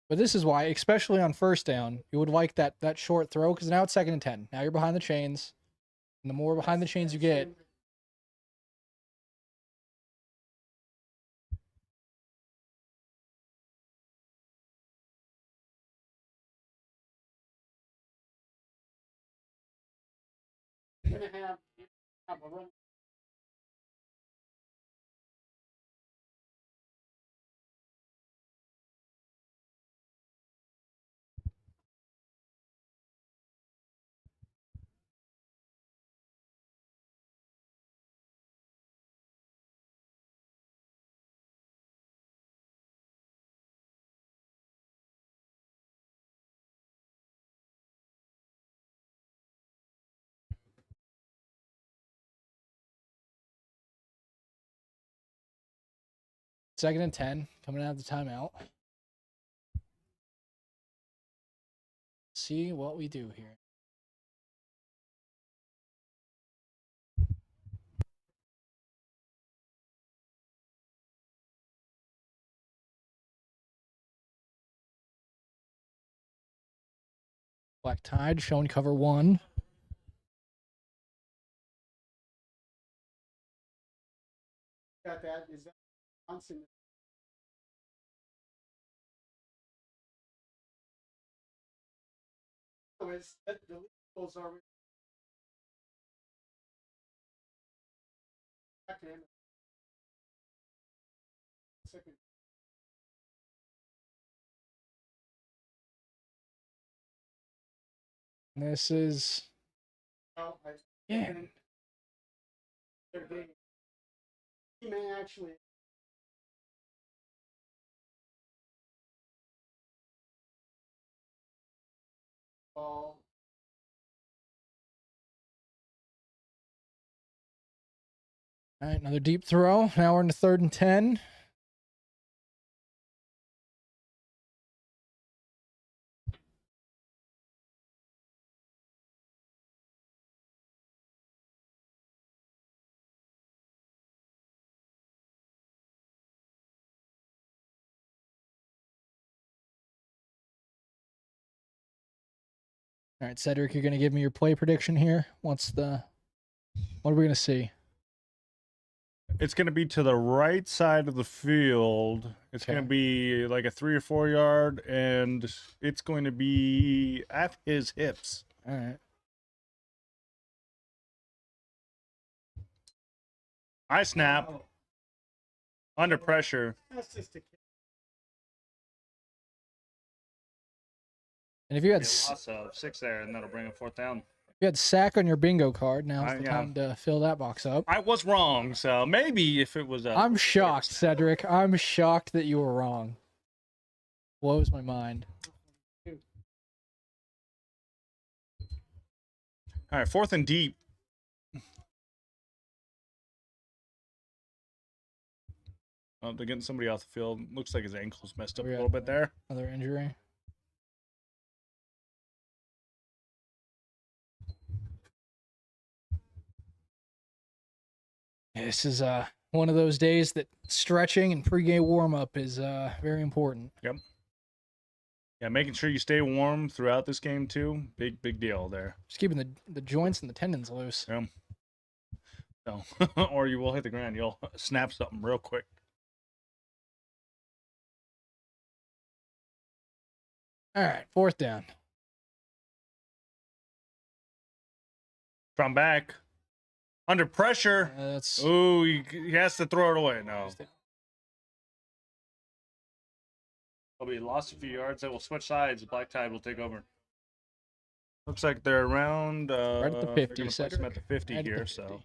But this is why, especially on first down, you would like that short throw, because now it's 2nd and 10. Now you're behind the chains. And the more behind the chains you get, Gonna have a run. Second and 10, coming out of the timeout. See what we do here. Black Tide showing cover 1. Got that? Is that Johnson? Is that the Eagles are back to him. Second. This is yeah. He may actually. Ball. All right, another deep throw. Now we're into 3rd and 10. All right, Cedric, you're going to give me your play prediction here. What are we going to see? It's going to be to the right side of the field. It's going Okay. to be like a 3 or 4 yard, and it's going to be at his hips. All right. I snap Oh, under pressure. that's just a kid. And if you Be a had loss of 6 there, and that'll bring a 4th down. you had sack on your bingo card, now's the Yeah. time to fill that box up. I was wrong, so maybe if it was a. I'm shocked, Cedric. I'm shocked that you were wrong. Blows my mind. All right, 4th and deep. Oh, they're getting somebody off the field. Looks like his ankle's messed up a Yeah. little bit there. Another injury. This is one of those days that stretching and pregame warm up is very important. Yeah, making sure you stay warm throughout this game too. Big deal there. Just keeping the joints and the tendons loose. Yeah. So, or you will hit the ground. You'll snap something real quick. All right, 4th down. From back. Under pressure. That's Ooh, he has to throw it away. No. They'll be lost a few yards. They will switch sides. The Black Tide will take over. Looks like they're around Right at the 50, they're gonna place them Cedric. at the 50 Right at the here, 50. so.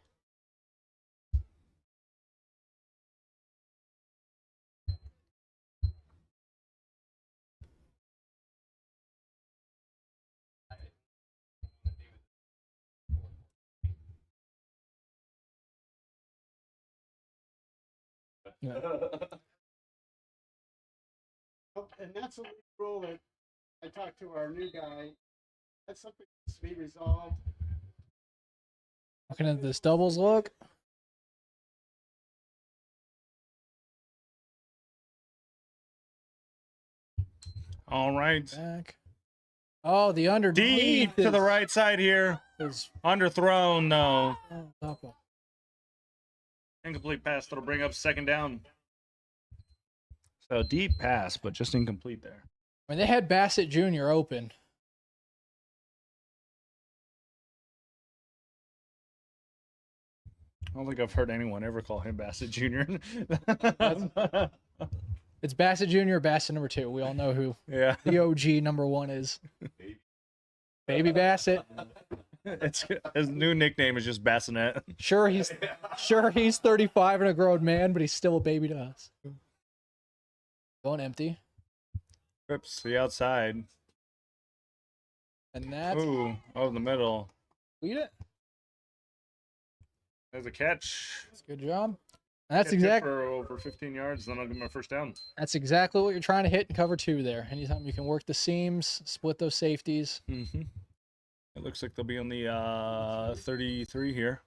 Yeah. Oh, and that's a rule that I talked to our new guy. That's something that needs to be resolved. Looking at this doubles look. All right. Back. Oh, the underneath Deep to the is- right side here. is Underthrown, no. on top of. Incomplete pass that'll bring up 2nd down. So deep pass, but just incomplete there. I mean, they had Bassett Jr. open. I don't think I've heard anyone ever call him Bassett Jr. It's Bassett Jr. or Bassett number 2. We all know who Yeah. the OG number 1 is. Baby Bassett. It's his new nickname is just Bassinet. Sure he's 35 and a grown man, but he's still a baby to us. Going empty. Trips to the outside. And that's Ooh, over the middle. Lead it. There's a catch. That's a good job. And that's Catch it exactly for over 15 yards, then I'll give him a 1st down. what you're trying to hit in cover 2 there. Anytime you can work the seams, split those safeties. Mm-hmm. It looks like they'll be on the 33 here.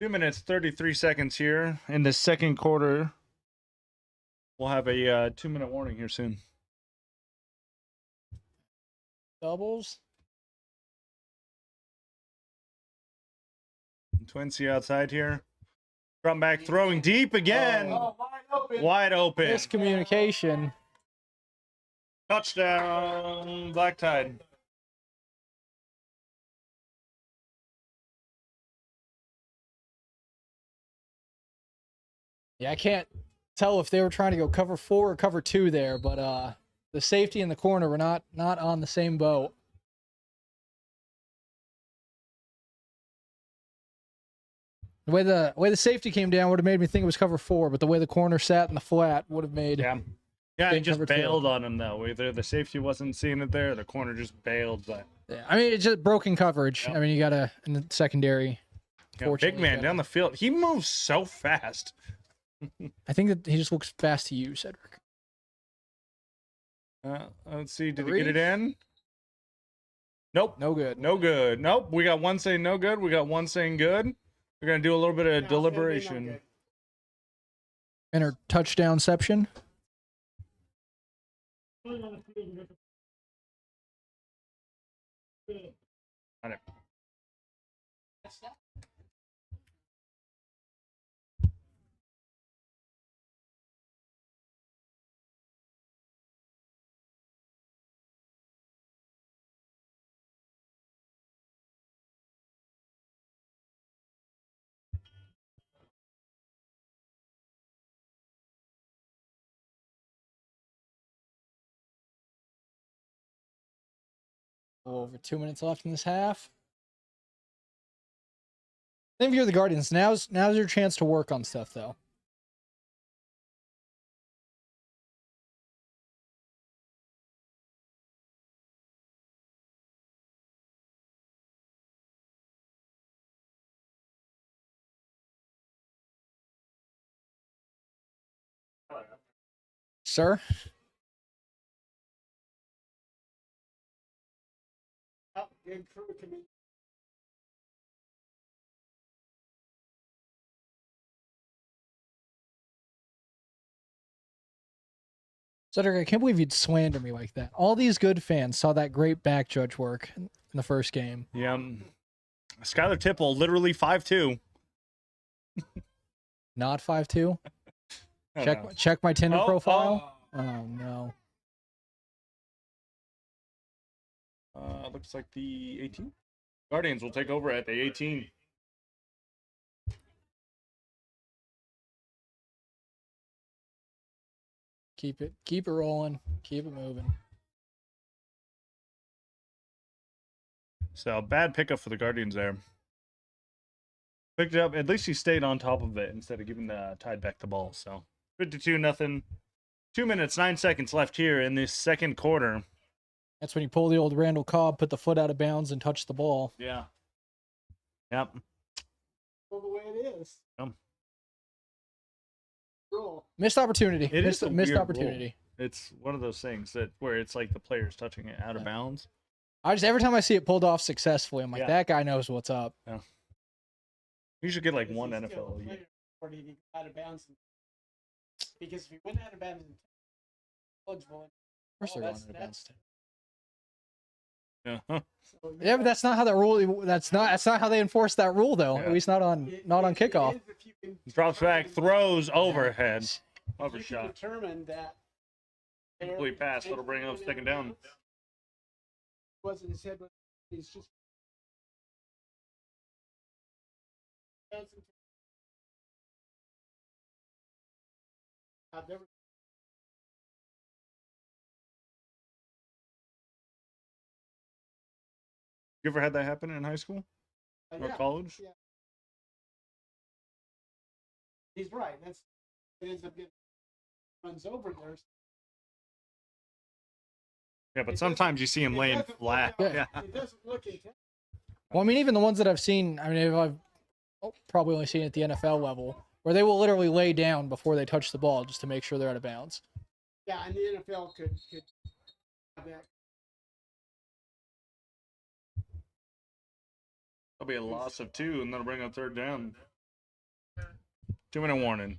2 minutes, 33 seconds here in the 2nd quarter. We'll have a 2-minute warning here soon. Doubles. Twincy outside here. Front back throwing deep again. Oh, wide open. Wide open. Miscommunication. Touchdown, Black Tide. Yeah, I can't tell if they were trying to go cover 4 or cover 2 there, but the safety in the corner were not on the same boat. The way the safety came down would have made me think it was cover 4, but the way the corner sat in the flat would have made Yeah. Yeah, he Big just cover 2. bailed on him, though. Either the safety wasn't seeing it there, the corner just bailed. But Yeah, I mean, it's just broken coverage. Yep. I mean, you gotta in the secondary. yeah, big Fortunately, man yeah. down the field. He moves so fast. I think that he just looks fast to you, Cedric. Let's see. Did he Three. get it in? Nope. No good. No good. Nope. We got one saying no good. We got one saying good. We're going to do a little bit of Now, it's gonna be no deliberation. good. Enter touchdownception. Got it. Over 2 minutes left in this half. Then if you're the Guardians, now's your chance to work on stuff though. Sir? Oh, good crew coming. Cedric, I can't believe you'd slander me like that. All these good fans saw that great back judge work in the first game. Yeah. Skylar Tipple, literally 5'2". Not 5'2". Oh, Check no. check my Tinder Oh, profile. Oh no. Looks like the 18. Guardians will take over at the 18. Keep it rolling. Keep it moving. So bad pickup for the Guardians there. Picked it up. At least he stayed on top of it instead of giving the Tide back the ball. So 52-0. 2 minutes, 9 seconds left here in this second quarter. That's when you pull the old Randall Cobb, put the foot out of bounds, and touch the ball. Yeah. Yep. Well, the way it is. Rule. Missed opportunity. It is a Missed weird opportunity. rule. It's one of those things that where it's like the player's touching it out of bounds. I just every time I see it pulled off successfully, I'm like, Yeah. that guy knows what's up. You should get like Because one he's NFL still a a year. player before he got out of bounds. Because if he went out of bounds in eligible, First they're that's- going out of bounds. Yeah. Huh. so Yeah, but that's not how that rule. That's not how they enforce that rule, though. Yeah. At least not on kickoff. If you can Drops back, throws overhead. if you can Overshot. determine that Complete pass. That'll bring up second down. Wasn't his head, but he's just. I've never. You ever had that happen in high school or Yeah, college? yeah. He's right. That's it ends up getting runs over there. Yeah, but It sometimes you see him It laying doesn't look flat. out- Yeah. It doesn't look intense. Well, I mean, even the ones that I've seen. I mean, I've probably only seen it at the NFL level, where they will literally lay down before they touch the ball just to make sure they're out of bounds. Yeah, and the NFL could have that. That'll be a loss of 2, and that'll bring up third down. 2-minute warning.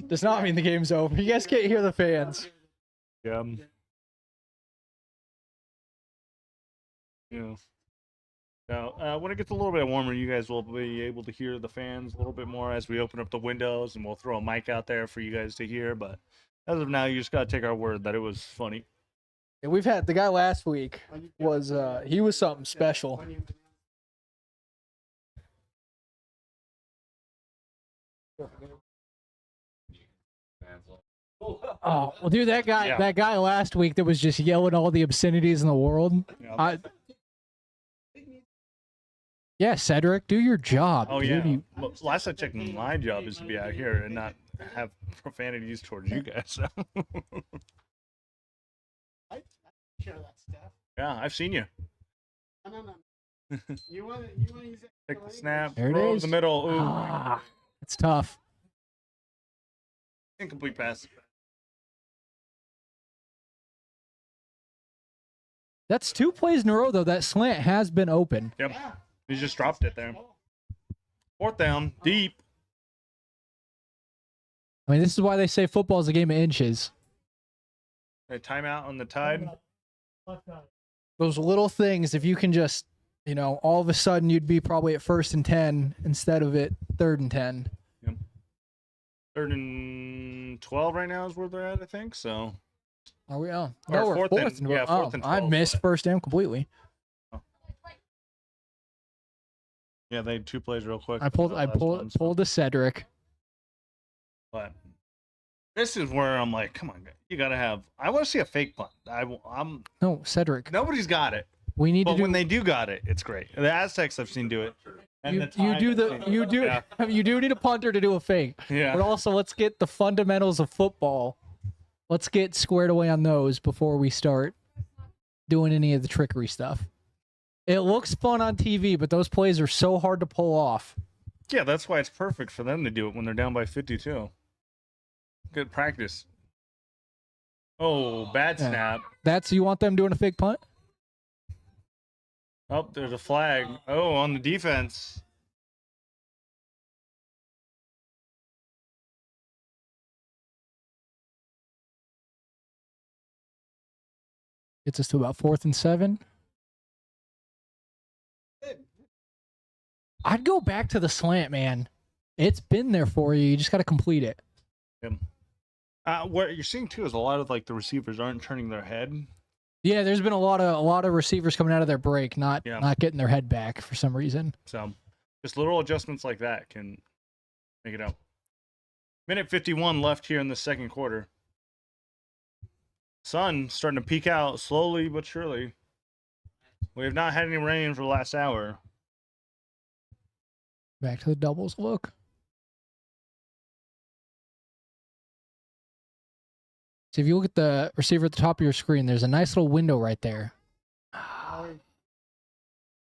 Does not mean the game's over. You guys can't hear the fans. Yeah. Yeah. Now, when it gets a little bit warmer, you guys will be able to hear the fans a little bit more as we open up the windows, and we'll throw a mic out there for you guys to hear. But as of now, you just got to take our word that it was funny. And we've had the guy last week was he was something special. Oh, well, dude, that guy last week that was just yelling all the obscenities in the world. Yeah. Yeah, Cedric, do your job. Oh, dude. yeah. You- Well, last I checked, my job is to be out here and not have profanities towards you guys. I share that stuff. Yeah, I've seen you. No. You want to use it? Take the snap, There it throw in is. the middle. Ooh, Ah, it's tough. incomplete pass. That's 2 plays in a row, though. That slant has been open. Yep. Yeah. He just dropped it there. Fourth down, deep. I mean, this is why they say football is a game of inches. A timeout on the Tide. Those little things, if you can just, all of a sudden you'd be probably at 1st and 10 instead of at 3rd and 10. Yep. 3rd and 12 right now is where they're at, I think. So. Are we? Oh, Or no, we're fourth fourth. and- yeah, fourth and I 12, missed but- first down completely. Yeah, they had 2 plays real quick. I pulled on that last one, so- the Cedric. But this is where I'm like, come on, you gotta have. I want to see a fake punt. I'm No, Cedric. nobody's got it, We need but to do. when they do got it, it's great. The Aztecs I've seen do it. And you, the you Tide do I've the seen- you do Yeah. you do need a punter to do a fake. Yeah. But also, let's get the fundamentals of football. Let's get squared away on those before we start doing any of the trickery stuff. It looks fun on TV, but those plays are so hard to pull off. Yeah, that's why it's perfect for them to do it when they're down by 52. Good practice. Oh, bad Yeah. snap. That's you want them doing a fake punt? Oh, there's a flag. Oh, on the defense. Gets us to about 4th and 7. I'd go back to the slant, man. It's been there for you. You just got to complete it. What you're seeing too is a lot of like the receivers aren't turning their head. Yeah, there's been a lot of receivers coming out of their break, not getting their head back for some reason. So just little adjustments like that can make it up. Minute 51 left here in the second quarter. Sun starting to peek out slowly but surely. We have not had any rain for the last hour. Back to the doubles look. So if you look at the receiver at the top of your screen, there's a nice little window right there.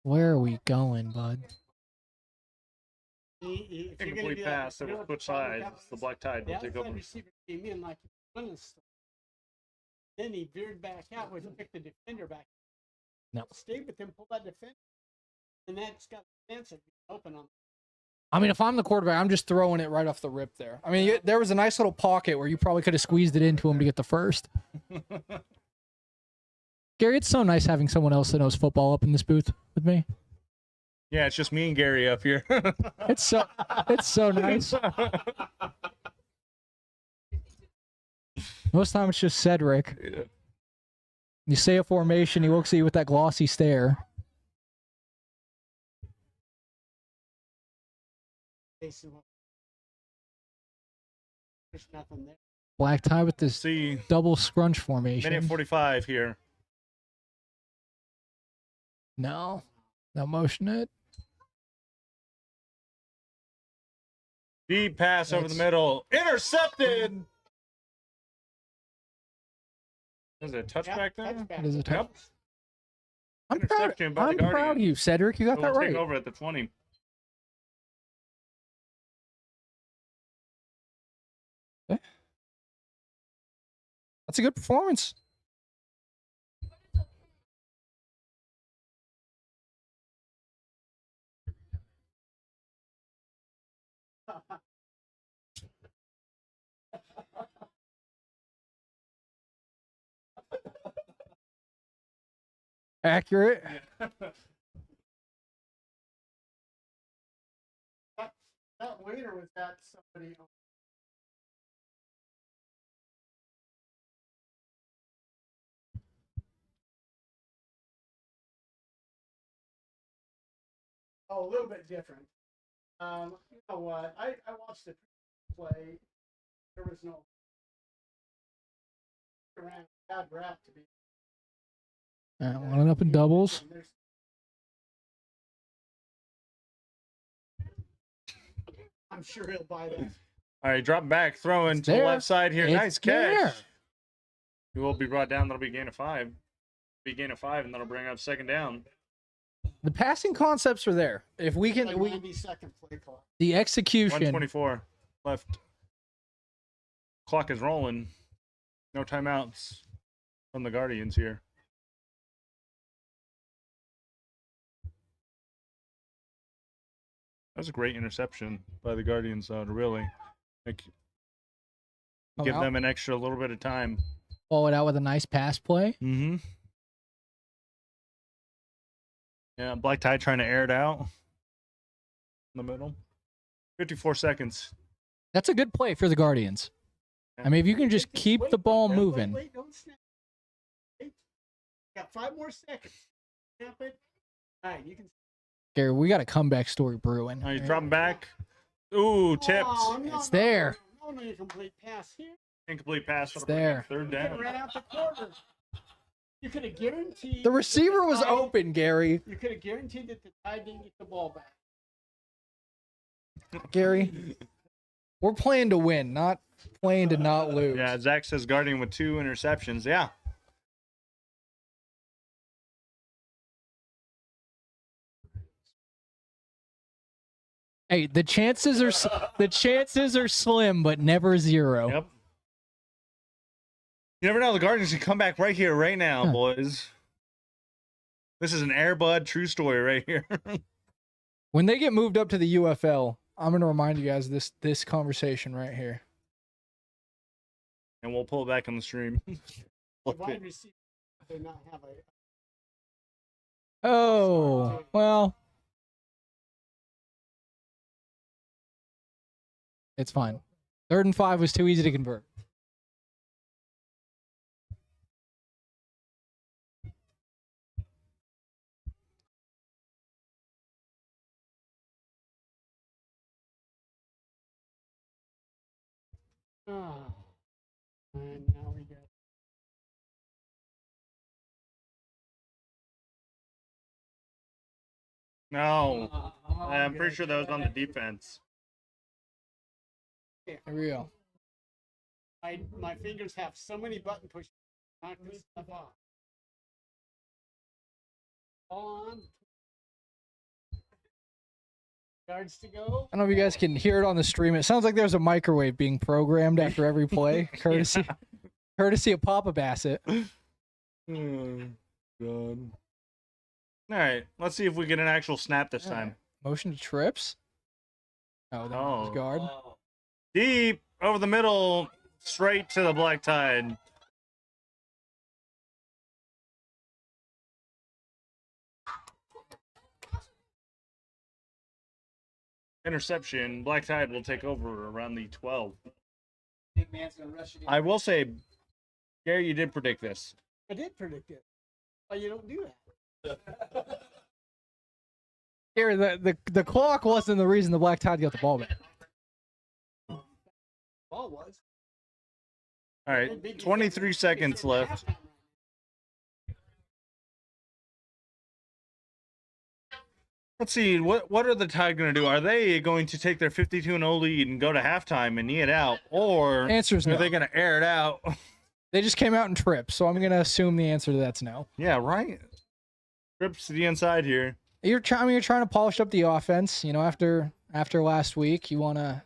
Where are we going, bud? Incomplete pass. It will switch sides. The Black Tide will take over. Receiver came in like running stuff. Then he veered back out, which picked the defender back. No. Stay with him, pull that defender, and that's got the chance of being open on. I mean, if I'm the quarterback, I'm just throwing it right off the rip there. I mean, there was a nice little pocket where you probably could have squeezed it into him to get the first. Gary, it's so nice having someone else that knows football up in this booth with me. Yeah, it's just me and Gary up here. It's so nice. Most time it's just Cedric. Yeah. You say a formation, he looks at you with that glossy stare. There's nothing there. Black tie with this See, double scrunch formation. minute 45 here. No motion it. Deep pass over the middle. Intercepted. Is it a touchback there? Touchback. It is a touch. Yep. I'm proud. Interception by the I'm proud of Guardians. you, Cedric. You got So that we'll right. take over at the 20. That's a good performance. Accurate. That waiter was that somebody. Oh, a little bit different. You know what? I watched the play. There was no bad rap to be. Lining up in doubles. I'm sure he'll buy that. All right, drop back, throwing to the there. left side here. It's Nice catch. there. He will be brought down. That'll be gain of 5. Be gain of 5, and that'll bring up second down. The passing concepts are there. If we can, Like 90-second play clock. the execution. 124 left. Clock is rolling. No timeouts from the Guardians here. That was a great interception by the Guardians, to really Give them an extra little bit of time. Pull it out with a nice pass play. Mm-hmm. Yeah, Black Tide trying to air it out in the middle. 54 seconds. That's a good play for the Guardians. I mean, if you can just keep the ball moving. Wait, don't snap. Wait. Got 5 more seconds. Snap it. All right, you can. Gary, we got a comeback story brewing. He's dropping back. Ooh, tipped. Oh, It's there. No, incomplete pass here. Incomplete pass. It's there. Third You down. ran out the corner. You could have guaranteed. The receiver was open, Gary. You could have guaranteed that the Tide didn't get the ball back. Gary, we're playing to win, not playing to not lose. Yeah, Zach says Guardian with 2 interceptions. Yeah. Hey, the chances are slim, but never zero. Yep. You never know. The Guardians can come back right here, right now, boys. This is an Air Bud true story right here. When they get moved up to the UFL, I'm gonna remind you guys of this conversation right here. And we'll pull it back on the stream. The wide receiver did not have a. Oh, well. It's fine. 3rd and 5 was too easy to convert. Oh, and now we got. No. I'm pretty sure that was on the defense. Here we go. My fingers have so many button pushes. Knock this stuff off. On. Yards to go. I don't know if you guys can hear it on the stream. It sounds like there's a microwave being programmed after every play, courtesy of Papa Bassett. Oh, God. All right, let's see if we get an actual snap this time. Motion to trips. Oh, that was guard. Deep over the middle, straight to the Black Tide. Interception. Black Tide will take over around the 12. Big man's gonna rush it in. I will say, Gary, you did predict this. I did predict it. But you don't do that. Gary, the clock wasn't the reason the Black Tide got the ball back. Ball was. All right, 23 seconds left. Let's see, what are the Tide going to do? Are they going to take their 52-0 lead and go to halftime and knee it out? Or Answer is no. are they going to air it out? They just came out and tripped, so I'm going to assume the answer to that's no. Yeah, right. Trips to the inside here. You're trying to polish up the offense. You know, after last week, you want to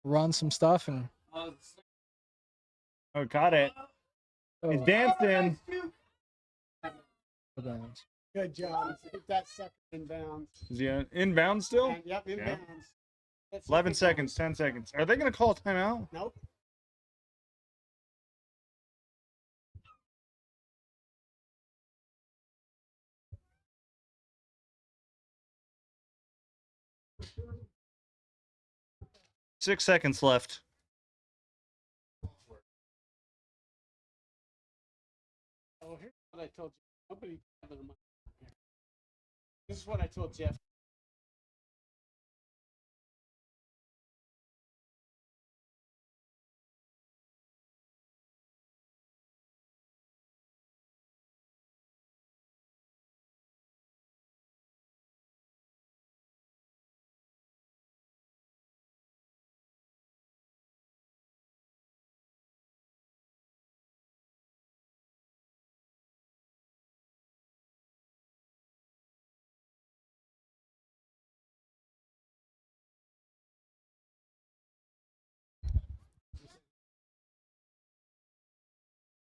run some stuff and. Oh, got it. He's dancing. Good job. Hit that sucker in bounds. Is he inbound still? And, yep, in bounds. 11 seconds, 10 seconds. Are they going to call a timeout? Nope. Six seconds left. Oh, here's what I told you. Nobody. This is what I told Jeff.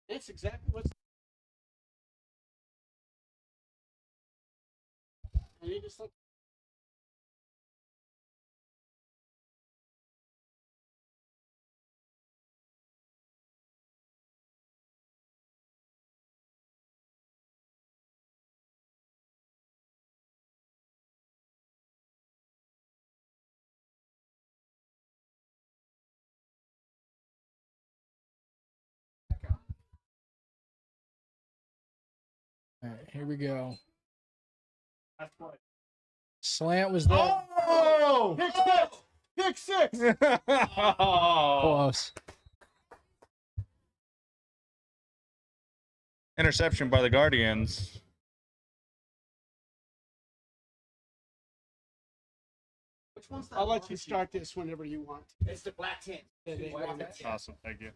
That's exactly what's. And he just looked. All right, here we go. That's what. Slant was there. Oh! Pick six. Pick six. Close. Interception by the Guardians. Which one's that? I'll let you start this whenever you want. It's the black tent. Yeah, they Black want tent. it. Awesome. Thank you.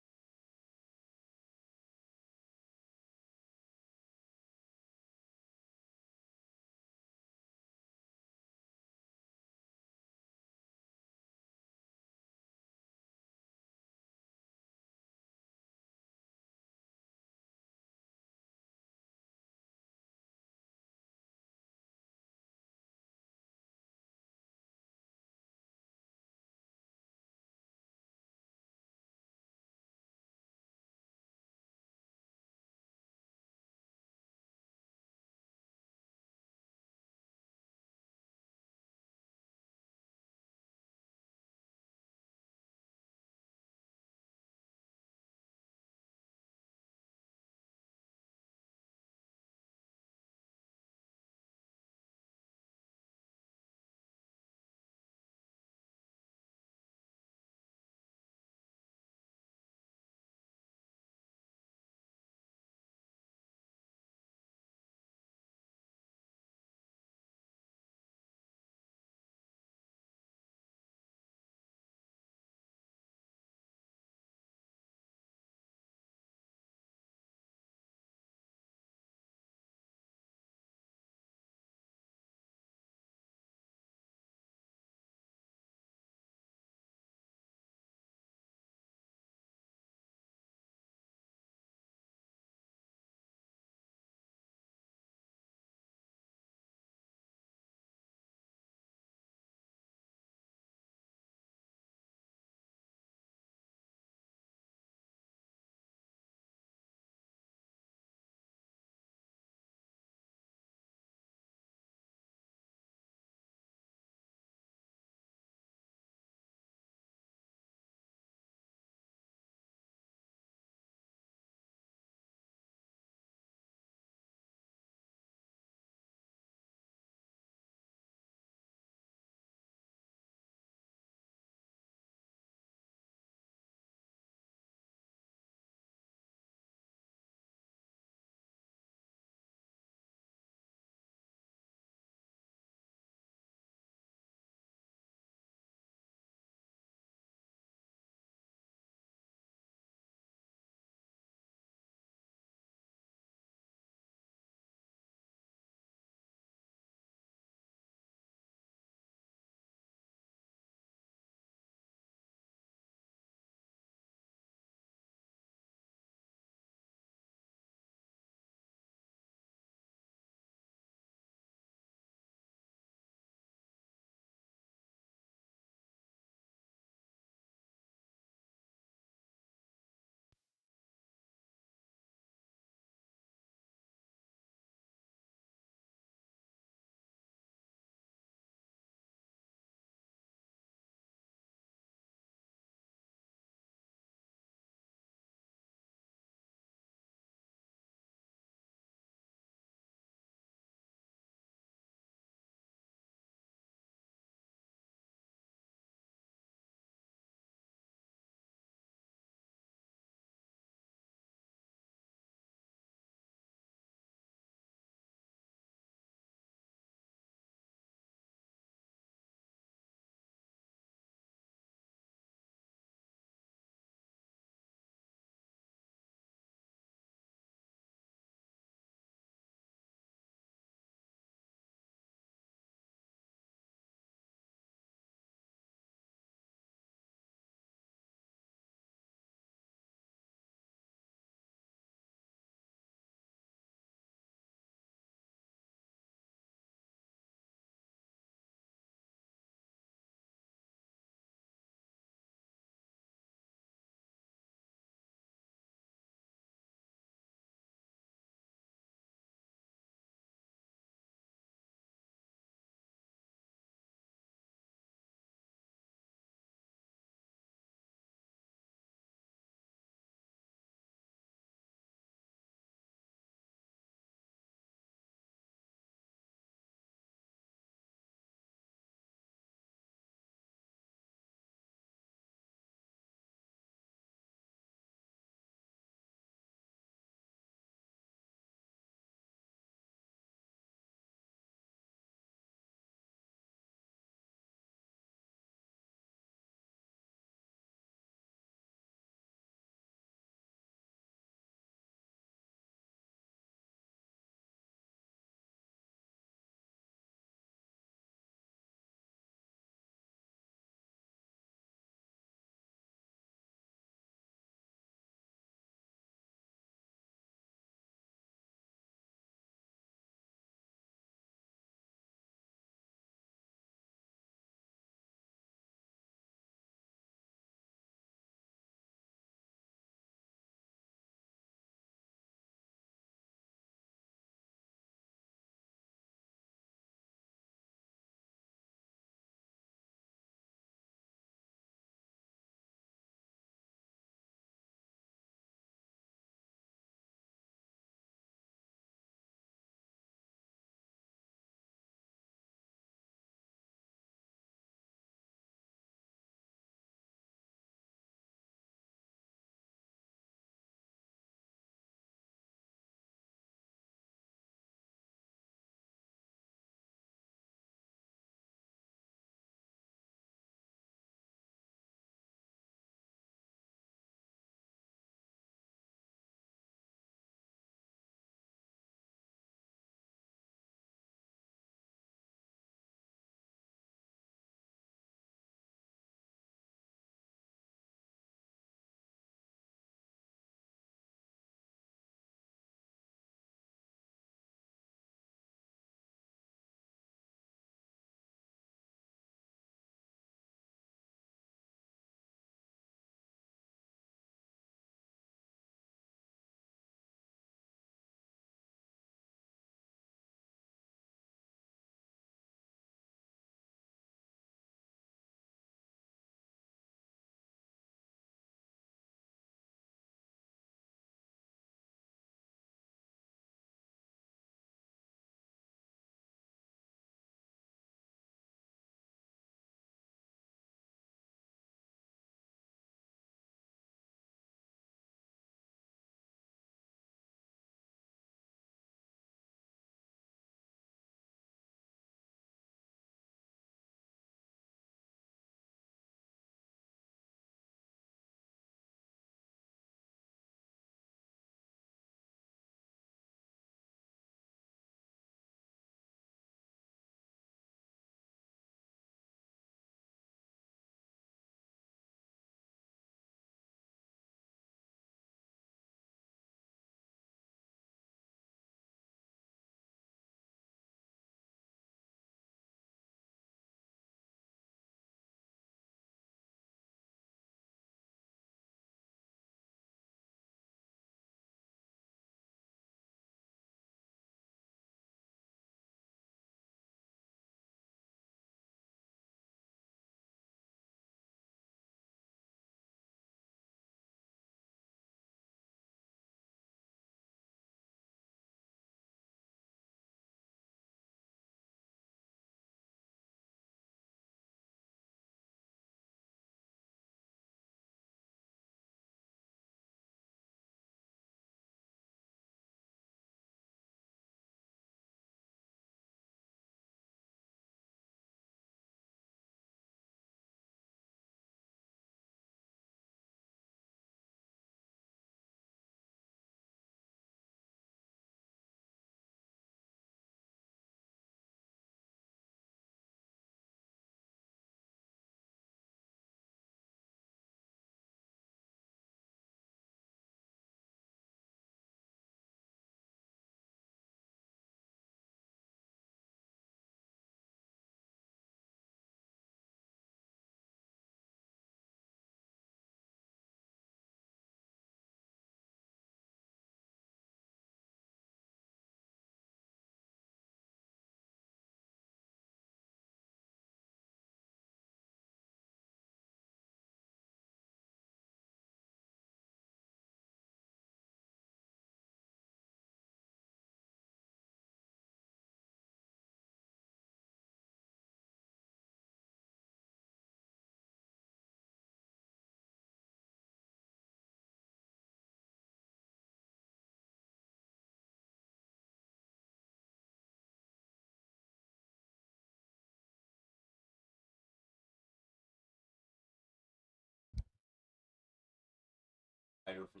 rider for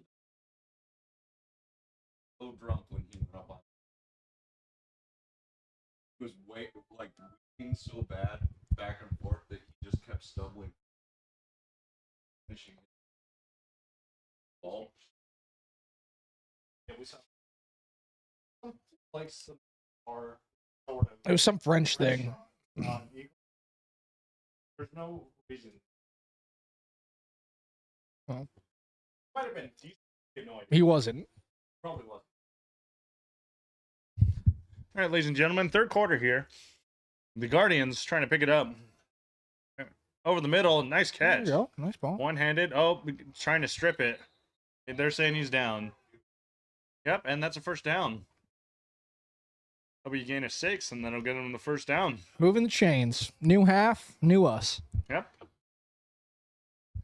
so drunk when he went up on. He was weaving so bad back and forth that he just kept stumbling. Finishing ball. Yeah, we saw like some are sort of. It was some French thing. There's no reason. Well, might have been decent. No idea. He wasn't. Probably wasn't. All right, ladies and gentlemen, third quarter here. The Guardians trying to pick it up. Over the middle, nice There catch. you go. Nice ball. One-handed. Oh, trying to strip it. They're saying he's down. Yep, and that's a first down. Hope you gain a 6, and then it'll get him the first down. Moving the chains. New half, new us. Yep.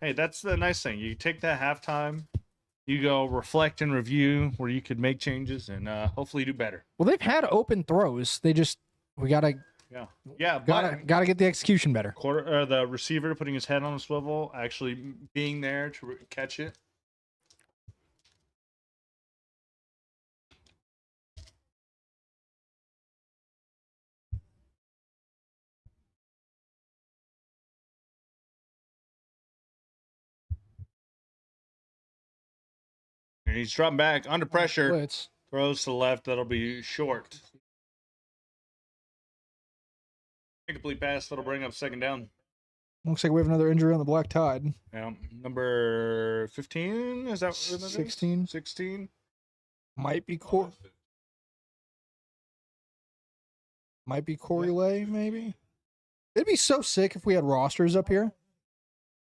Hey, that's the nice thing. You take that halftime, you go reflect and review where you could make changes and hopefully do better. Well, they've had open throws. We gotta get the execution better. The receiver putting his head on a swivel, actually being there to catch it. And he's dropping back under pressure. Blitz. Throws to the left. That'll be short. Incomplete pass. That'll bring up second down. Looks like we have another injury on the Black Tide. Yeah. Number 15? Is that what it is? 16. 16? Might be Corey Lay, maybe. It'd be so sick if we had rosters up here.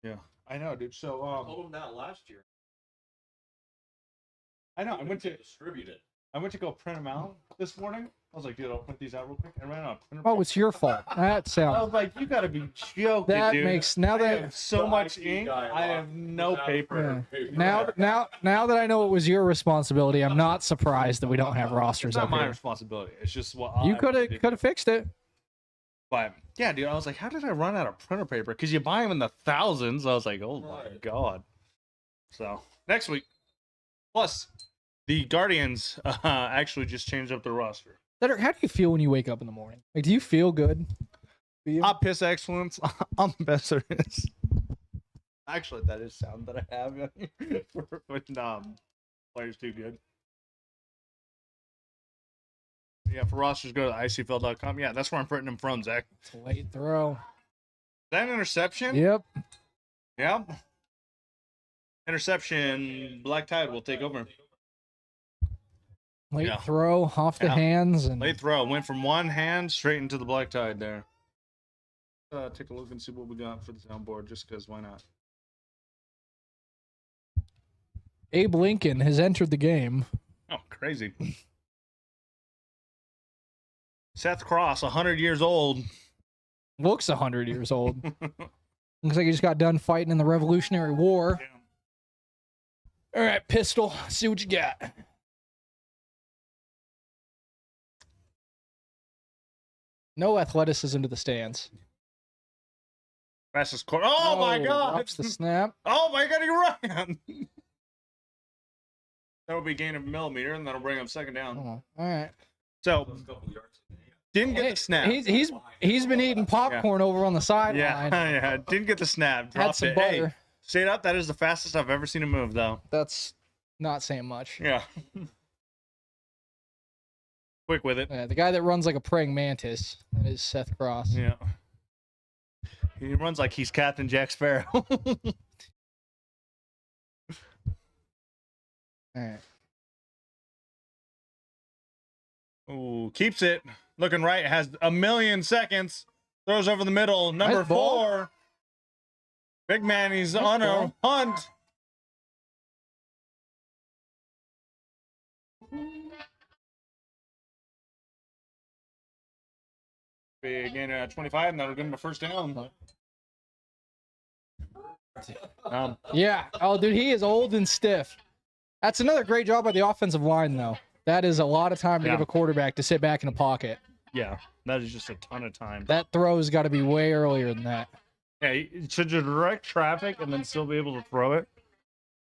Yeah. I know, dude. So, I told him that last year. I know. I went to distribute it. go print them out this morning. I was like, dude, I'll print these out real quick. I ran out of printer. Oh, it's your fault. That I sounds. was like, you gotta be joking, That dude. makes now I that have so much ink. I have no paper. now that I know it was your responsibility, I'm not surprised that we don't have rosters It's not up my here. responsibility. It's just what You I could did. have fixed it. But yeah, dude, I was like, how did I run out of printer paper? Because you buy them in the thousands. I was like, oh my god. So next week, plus the Guardians actually just changed up their roster. Cedric, how do you feel when you wake up in the morning? Like, do you feel good? Piss excellence. I'm the best there is. Actually, that is sound that I have for when players do good. Yeah, for rosters, go to ICFL.com. Yeah, that's where I'm printing them from, Zach. It's a late throw. Is that an interception? Yep. Yep. Interception. Black Tide will take over. Late Yeah. throw off the Yeah. hands and Late throw. Went from one hand straight into the Black Tide there. Take a look and see what we got for the soundboard, just because why not? Abe Lincoln has entered the game. Oh, crazy. Seth Cross, 100 years old. Looks 100 years old. Looks like he just got done fighting in the Revolutionary War. All right, pistol. See what you got. No athleticism to the stands. Fastest court. Oh my god! Drops the snap. Oh my god, he ran! That'll be gain of a millimeter, and that'll bring up second down. Oh, all right. So, didn't get the snap. He's been eating popcorn over on the sideline. Yeah, didn't get the snap. Had Dropped some it. butter. Hey, straight up, that is the fastest I've ever seen him move, though. That's not saying much. Yeah. Quick with it. Yeah, the guy that runs like a praying mantis. That is Seth Cross. Yeah. He runs like he's Captain Jack Sparrow. All right. Ooh, keeps it. Looking right. Has a million seconds. Throws over the middle. Number Nice ball. 4. Big man. He's Nice on ball. a hunt. Big gain 25, and that'll give him a first down. Yeah. Oh, dude, he is old and stiff. That's another great job by the offensive line, though. That is a lot of time to Yeah. give a quarterback to sit back in a pocket. Yeah, that is just a ton of time. That throw's got to be way earlier than that. Yeah, to direct traffic and then still be able to throw it.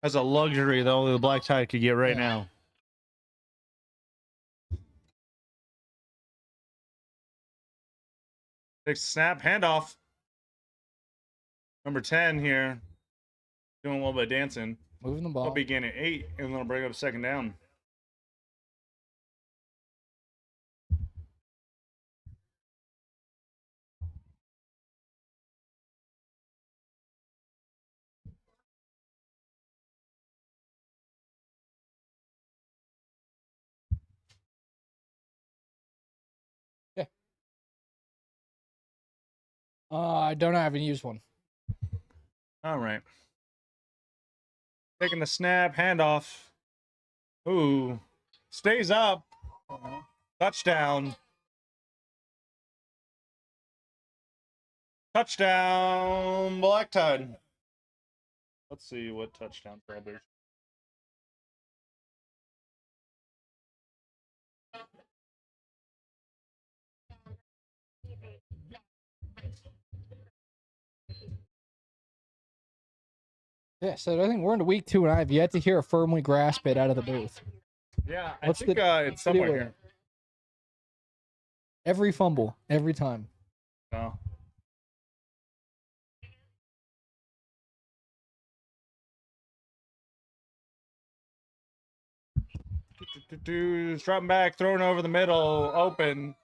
That's a luxury that only the Black Tide could get right Yeah. now. Takes a snap, handoff. Number 10 here. Doing a little bit of dancing. Moving the I'll ball. begin at 8, and then I'll bring up second down. I don't know. I haven't used one. All right. Taking the snap, handoff. Ooh. Stays up. Touchdown. Touchdown, Black Tide. Let's see what touchdown for others. Yeah, so I think we're into week 2, and I have yet to hear a firmly grasp it out of the booth. Yeah, What's I think it's what are you somewhere looking here. at? Every fumble, every time. No. Dropping back, throwing over the middle, open.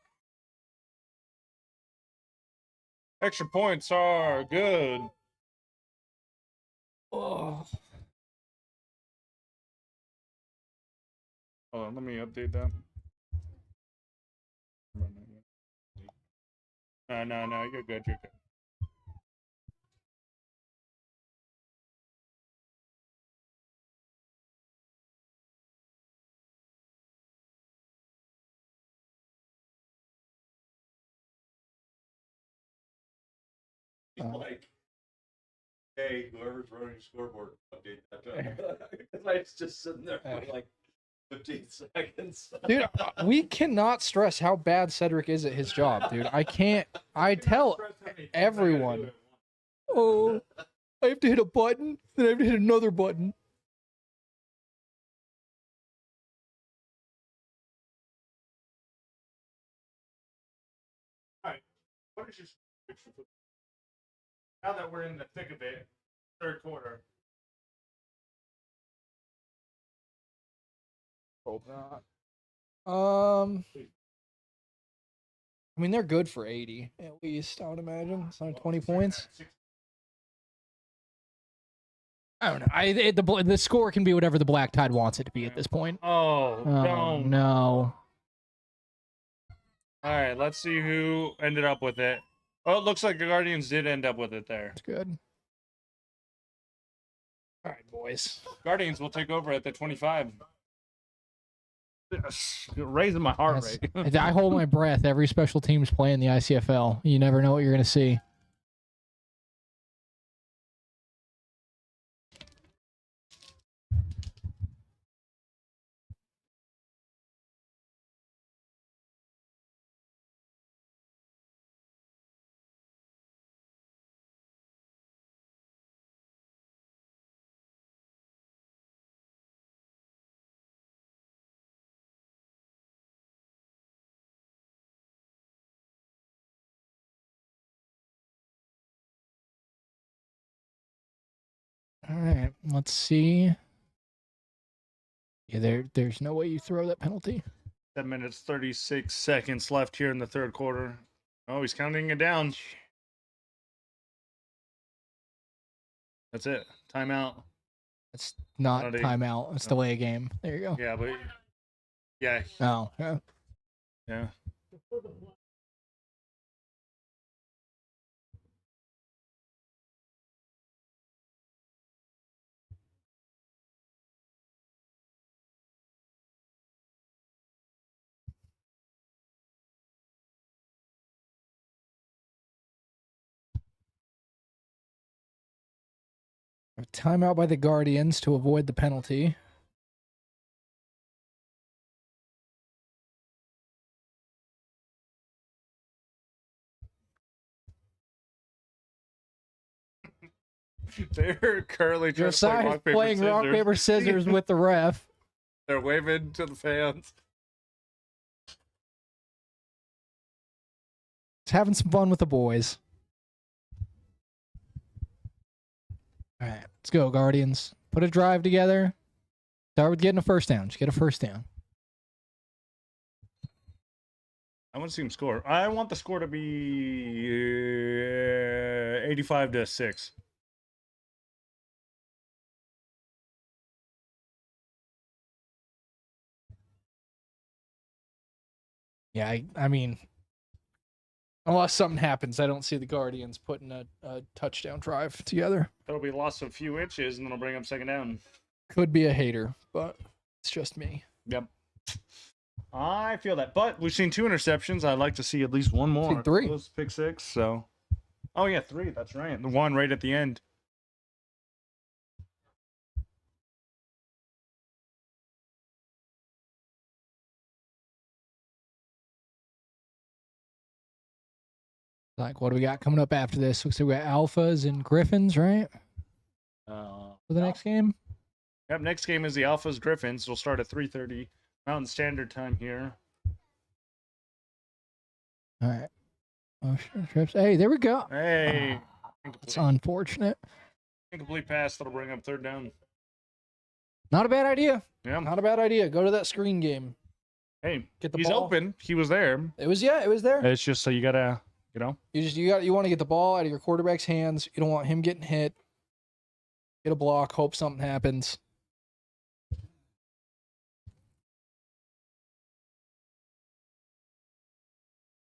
Extra points are good. Oh. Hold on, let me update that. No, you're good, you're good. Like, hey, whoever's running scoreboard, update that. Because I was just sitting there for like 15 seconds. Dude, we cannot stress how bad Cedric is at his job, dude. I tell everyone. Oh, I have to hit a button, then I have to hit another button. What is your now that we're in the thick of it, third quarter? Hope not. I mean, they're good for 80 at least. I would imagine. So 20 points. I don't know. The score can be whatever the Black Tide wants it to be at this point. Oh, Oh don't. no. All right, let's see who ended up with it. Oh, it looks like the Guardians did end up with it there. That's good. All right, boys. Guardians will take over at the 25. Raising my heart rate. I hold my breath every special teams play in the ICFL. You never know what you're going to see. All right, let's see. Yeah, there's no way you throw that penalty. 10 minutes, 36 seconds left here in the third quarter. Oh, he's counting it down. That's it. Timeout. It's not Penalty. timeout. It's delay a game. There you go. Yeah, but yeah, Oh, yeah. yeah. Timeout by the Guardians to avoid the penalty. They're currently trying to play Josiah's rock, paper, playing scissors. rock, paper, scissors with the ref. They're waving to the fans. Just having some fun with the boys. All right, let's go, Guardians. Put a drive together. Start with getting a first down. Just get a first down. I want to see him score. I want the score to be 85-6. Yeah, I mean, unless something happens, I don't see the Guardians putting a touchdown drive together. That'll be lost a few inches, and then I'll bring up second down. Could be a hater, but it's just me. Yep. I feel that. But we've seen 2 interceptions. I'd like to see at least one more. Seen 3. Those pick 6, so. Oh, yeah, 3. That's right. The one right at the end. Like, what do we got coming up after this? Looks like we got Alphas and Griffins, right? For the next game? Yep, next game is the Alphas Griffins. It'll start at 3:30 Mountain Standard Time here. All right. Motion trips. Hey, there we go. Hey. It's unfortunate. Incomplete pass that'll bring up third down. Not a bad idea. Yeah. Not a bad idea. Go to that screen game. Hey, Get the he's ball. open. He was there. It was there. It's just so you gotta, you know. You want to get the ball out of your quarterback's hands. You don't want him getting hit. Get a block. Hope something happens.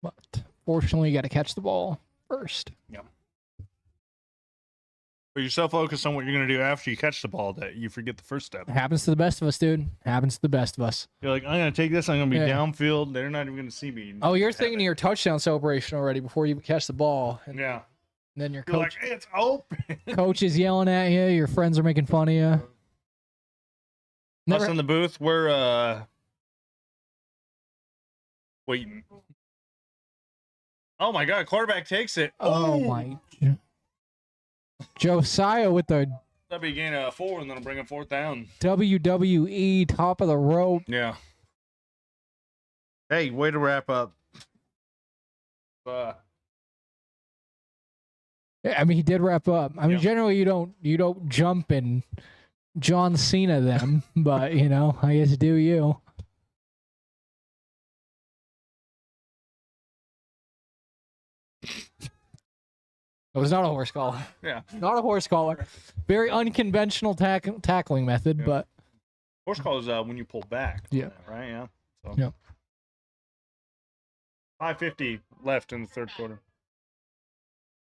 But fortunately, you got to catch the ball first. But you're so focused on what you're gonna do after you catch the ball that you forget the first step. It happens to the best of us, dude. Happens to the best of us. You're like, I'm gonna take this. I'm gonna be Yeah. downfield. They're not even gonna see me. Oh, you're thinking of your touchdown celebration already before you catch the ball, and Yeah. then your You're coach like, it's open. coach is yelling at you. Your friends are making fun of you. Us Never, in the booth, we're waiting. Oh my god, quarterback takes it. oh my. Josiah with the That'll be a gain of 4, and then I'll bring him fourth down. WWE top of the rope. Yeah. Hey, way to wrap up. Yeah, I mean, he did wrap up. I mean, Yeah. generally you don't jump and John Cena them, but you know, I guess do you. It was not a horse collar. Yeah. Not a horse collar. Very unconventional tackling method, Yeah. but Horse call is when you pull back. Yeah. Right? Yeah. So. Yeah. 5:50 left in the third quarter.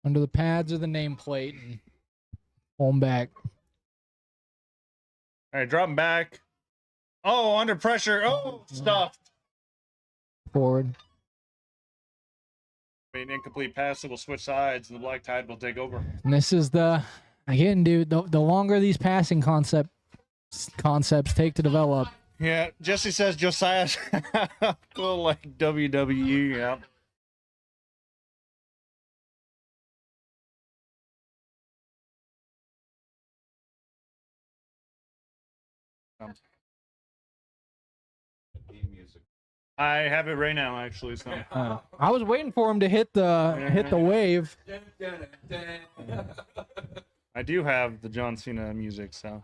under the pads of the nameplate and pull him back. All right, drop him back. Oh, under pressure. Oh, stuffed. Forward. I mean, incomplete pass, it will switch sides, and the Black Tide will take over. And this is again, dude, the longer these passing concepts take to develop. Yeah, Jesse says Josiah's cool like WWE. Yeah. I have it right now, actually. So I was waiting for him to hit the wave. I do have the John Cena music, so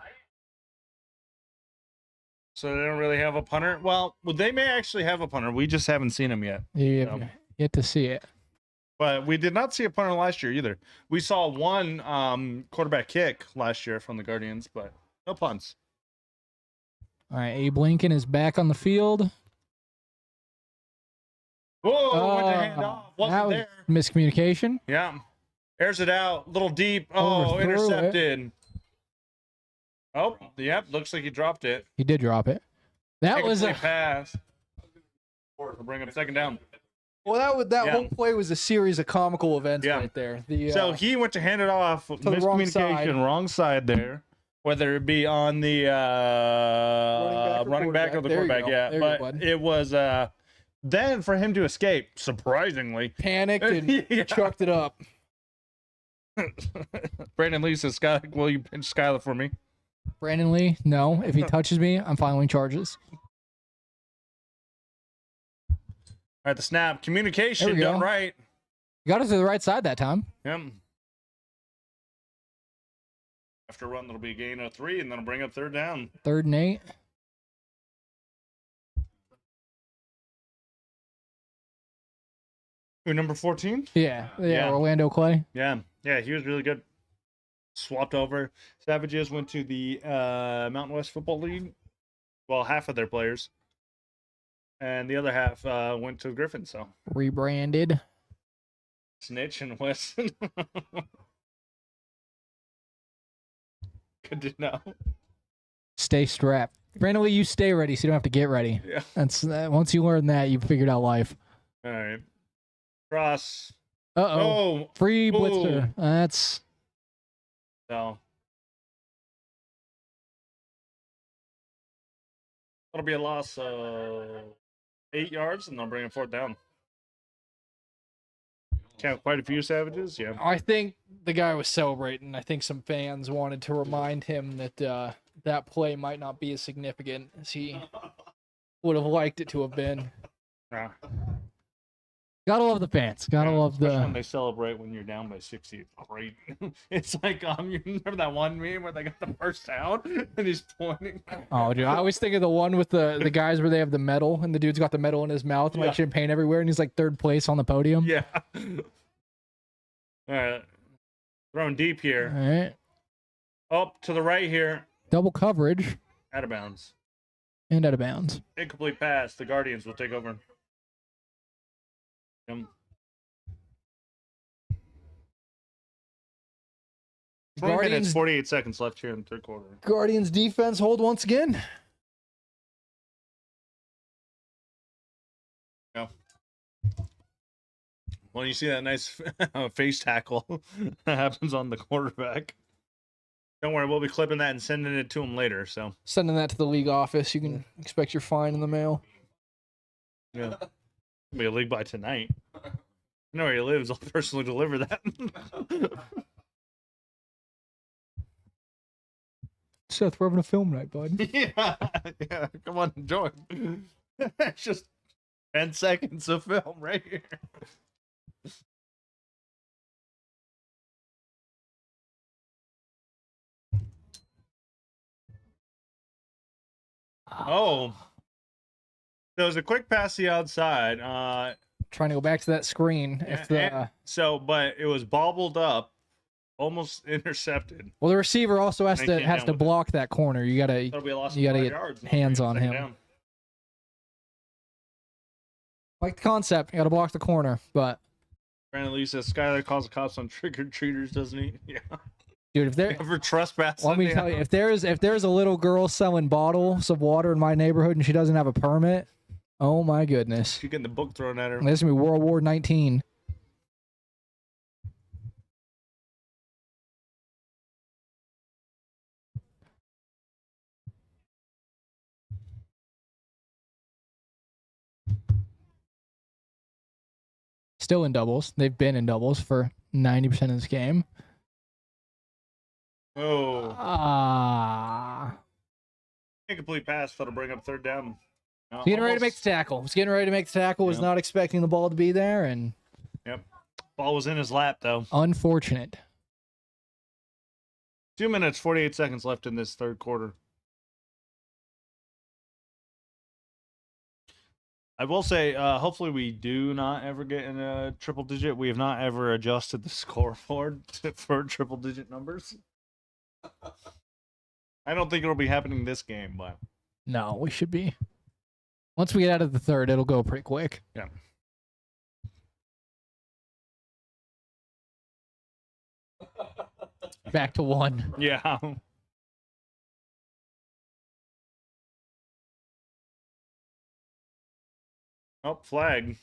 they don't really have a punter. Well, they may actually have a punter. We just haven't seen him yet. You No. get to see it. But we did not see a punter last year either. We saw one quarterback kick last year from the Guardians, but no punts. All right, Abe Lincoln is back on the field. Whoa, went to hand off. That Wasn't was there. miscommunication. Yeah. Airs it out. Little deep. Oh, Overthrew it. intercepted. Oh, yep. Looks like he dropped it. He did drop it. That was Incomplete pass. We'll bring him second down. that Yeah. whole play was a series of comical events Yeah. right there. So he went to hand it off. the wrong Miscommunication, wrong side there. Whether it be on the running back or the There you quarterback, go. yeah. There you go, But bud. it was then for him to escape, surprisingly. panicked and Yeah. chucked it up. Brandon Lee says, Sky, will you pinch Skylar for me? Brandon Lee, no. If he touches me, I'm filing charges. All right, the snap. Communication There we done go. right. You got it to the right side that time. Yep. After a run, that'll be a gain of 3, and then it'll bring up 3rd down. 3rd and 8. Who, number 14? Yeah. Yeah. Orlando Clay. Yeah, he was really good. Swapped over. Savages went to the Mountain West Football League. Well, half of their players. And the other half went to Griffin, so. Rebranded. Snitch and Weston. Good to know. Stay strapped. Brandon Lee, you stay ready so you don't have to get ready. Yeah. That's once you learn that, you've figured out life. All right. Cross. Uh-oh. Oh, Free Ooh. blitzer. That's so. That'll be a loss of 8 yards, and they'll bring it 4th down. Count quite a few Savages, yeah. I think the guy was celebrating. I think some fans wanted to remind him that that play might not be as significant as he would have liked it to have been. Yeah. Gotta love the fans. Gotta love Especially when the. they celebrate when you're down by 60. It's great. It's like you remember that one meme where they got the first down and he's pointing. Oh, dude! I always think of the one with the guys where they have the medal and the dude's got the medal in his mouth and like champagne everywhere and he's like 3rd place on the podium. Yeah. All right. Throwing deep All here. right. Up to the right here. Double coverage Out of bounds. and out of bounds. Incomplete pass. The Guardians will take over. 20 minutes, 48 seconds left here in the 3rd quarter. Guardians defense hold once again. Yeah. Well, you see that nice face tackle that happens on the quarterback. Don't worry, we'll be clipping that and sending it to him later. So Sending that to the league office. You can expect your fine in the mail. yeah, it'll be a league by tonight. I know where he lives. I'll personally deliver that. Seth, we're having a film night, bud. yeah. Come on, enjoy. It's just 10 seconds of film right here. Oh. There was a quick pass the outside. Trying to go back to that screen. If the but it was bobbled up, almost intercepted. well, the receiver also has They to can't deal with block that corner. You gotta That'll be a loss of You gotta 5 get yards. and hands they'll on bring it him. down. like the concept. You gotta block the corner, but Brandon Lee says Skylar calls the cops on trick-or-treaters, doesn't he? Yeah. dude, if there For trespassing. let me tell you, if there's a little girl selling bottles of water in my neighborhood and she doesn't have a permit, oh my goodness, She's getting the book thrown at her. this is gonna be World War 19. Still in doubles. They've been in doubles for 90% of this game. Oh. Ah. Incomplete pass, that'll bring up 3rd down. No, Getting ready to almost. make the tackle. Was getting ready to make the tackle. Was Yep. not expecting the ball to be there, and Ball was in his lap, though. unfortunate. 2 minutes, 48 seconds left in this 3rd quarter. I will say, hopefully we do not ever get in a triple digit. We have not ever adjusted the scoreboard for triple digit numbers. I don't think it'll be happening this game, but No, we should be. Once we get out of the 3rd, it'll go pretty quick. yeah. Back to 1. Yeah. Oh, flag.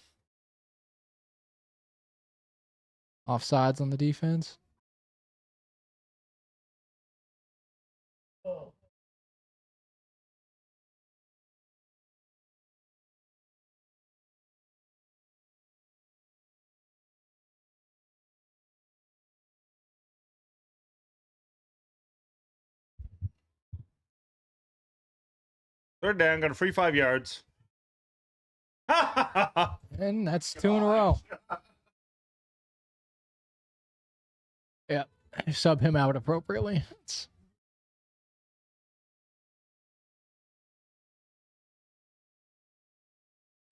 Offsides on the defense. Third down, got a free 5 yards. And that's 2 in a row. Yeah. Sub him out appropriately.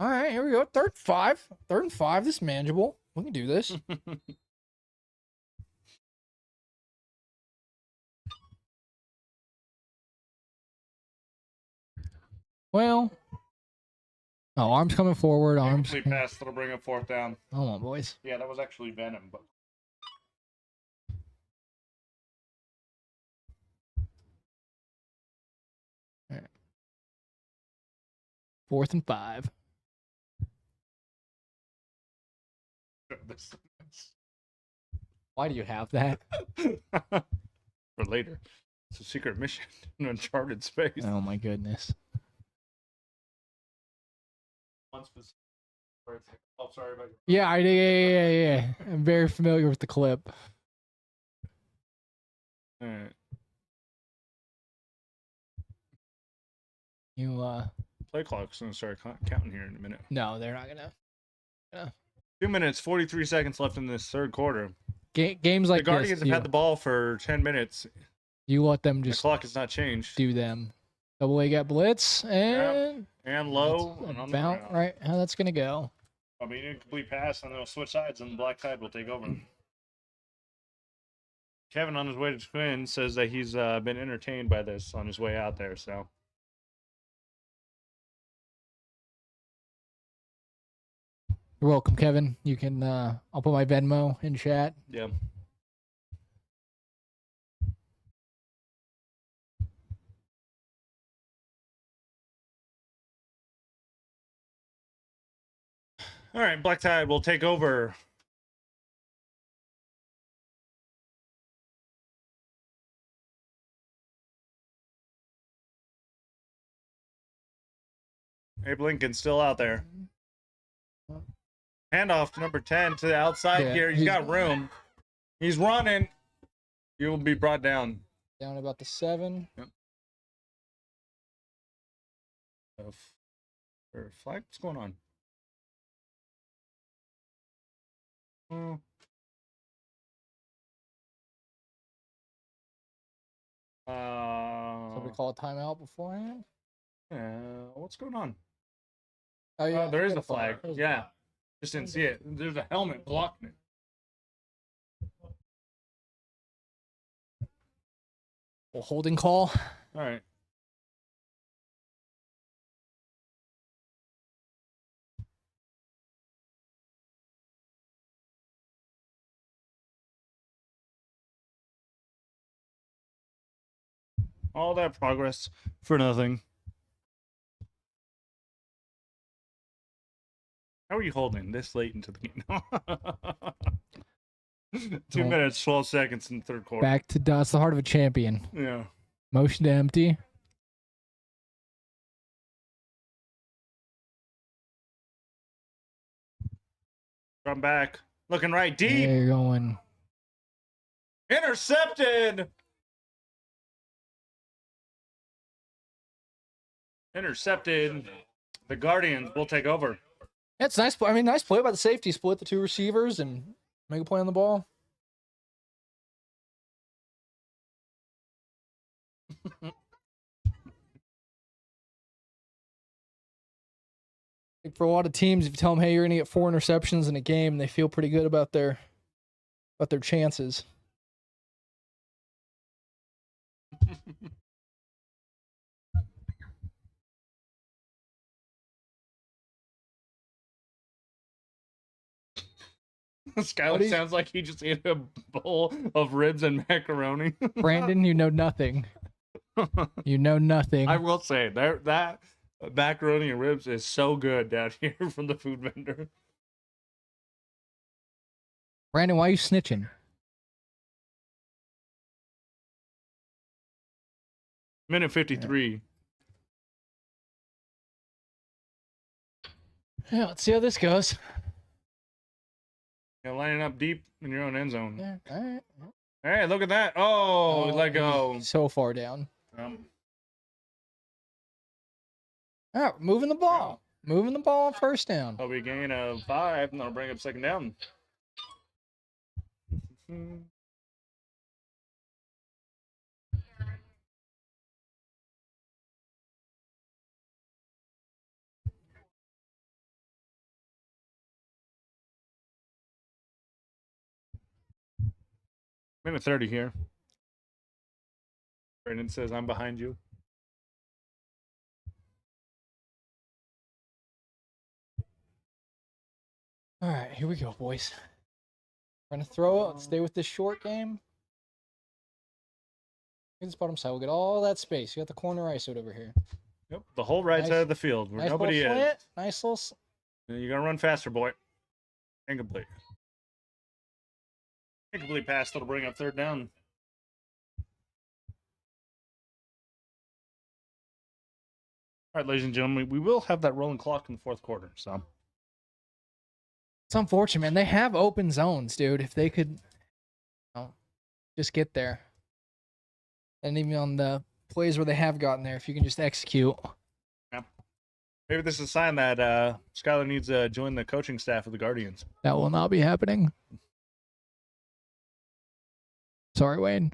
All right, here we go. 3rd and 5. 3rd and 5. This is manageable. We can do this. Well. Oh, arms coming forward. Arms. Complete pass. That'll bring up 4th down. Hold on, boys. Yeah, that was actually Venom. But 4th and 5. Why do you have that? For later. It's a secret mission in uncharted space. Oh my goodness. Oh, sorry about Yeah. I'm very familiar with the clip. All right. You Play clock's gonna start counting here in a minute. No, they're not gonna. 2 minutes, 43 seconds left in this 3rd quarter. Games like The Guardians this, have had the ball for 10 minutes. you let them The just clock has not changed. do them. Double A got blitz and And low. that's And on the about ground. right how that's gonna go. I mean, incomplete pass, and they'll switch sides, and Black Tide will take over. Kevin, on his way to Twin, says that he's been entertained by this on his way out there. So You're welcome, Kevin. You can I'll put my Venmo in chat. yeah. All right, Black Tide will take over. Abe Lincoln still out there. Handoff to number 10 to the outside Yeah, here. He's got room. He's running. He will be brought down. Down about the 7. Or flag? What's going on? Somebody call a timeout beforehand. What's going on? Oh yeah, There is got a flag. There's a Yeah. Just didn't see it. There's a helmet blocking it. Well, holding call. All right. All that progress for nothing. How are you holding this late into the game? 2 Well, minutes, 12 seconds in the 3rd quarter. Back to dust. The heart of a champion. Yeah. Motion to empty. Come back. Looking right deep. They're going. Intercepted. Intercepted. The Guardians will take over. It's nice. I mean, nice play by the safety. Split the 2 receivers and make a play on the ball. For a lot of teams, if you tell them, "Hey, you're going to get 4 interceptions in a game," they feel pretty good about their chances. Skylar sounds like he just ate a bowl of ribs and macaroni. Brandon, you know nothing. You know nothing. I will say that macaroni and ribs is so good down here from the food vendor. Brandon, why are you snitching? Minute 53. Yeah, let's see how this goes. Yeah, lining up deep in your own end zone. Yeah, all right. Hey, look at that. Oh, let go. So far down. All right, moving the ball. Moving the ball on first down. That'll be a gain of 5, and that'll bring up second down. Minute 30 here. Brandon says, I'm behind you. All right, here we go, boys. We're gonna throw it. Let's stay with this short game. Get this bottom side. We'll get all that space. You got the corner ice out over here. Yep, the whole right Nice- side of the field where Nice nobody little is. slant. Nice little. You're going to run faster, boy. Incomplete. Incomplete pass that'll bring up third down. All right, ladies and gentlemen, we will have that rolling clock in the fourth quarter. So It's unfortunate, man. They have open zones, dude. If they could, just get there, and even on the plays where they have gotten there, if you can just execute. maybe this is a sign that Skylar needs to join the coaching staff of the Guardians. That will not be happening. Sorry, Wayne.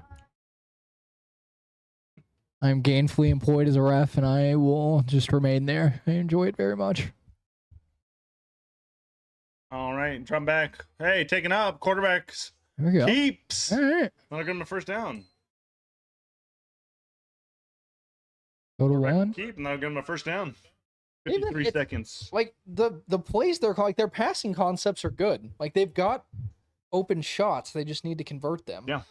I'm gainfully employed as a ref, and I will just remain there. I enjoy it very much. All right, drum back. Hey, taking up. Quarterbacks. There we go. Keeps. All right. I'll give him a first down. Go to Quarterback one. Keep, and I'll give him a first down. Even 53 it's- seconds. Like the plays they're like their passing concepts are good. Like they've got open shots. They just need to convert them. Yeah.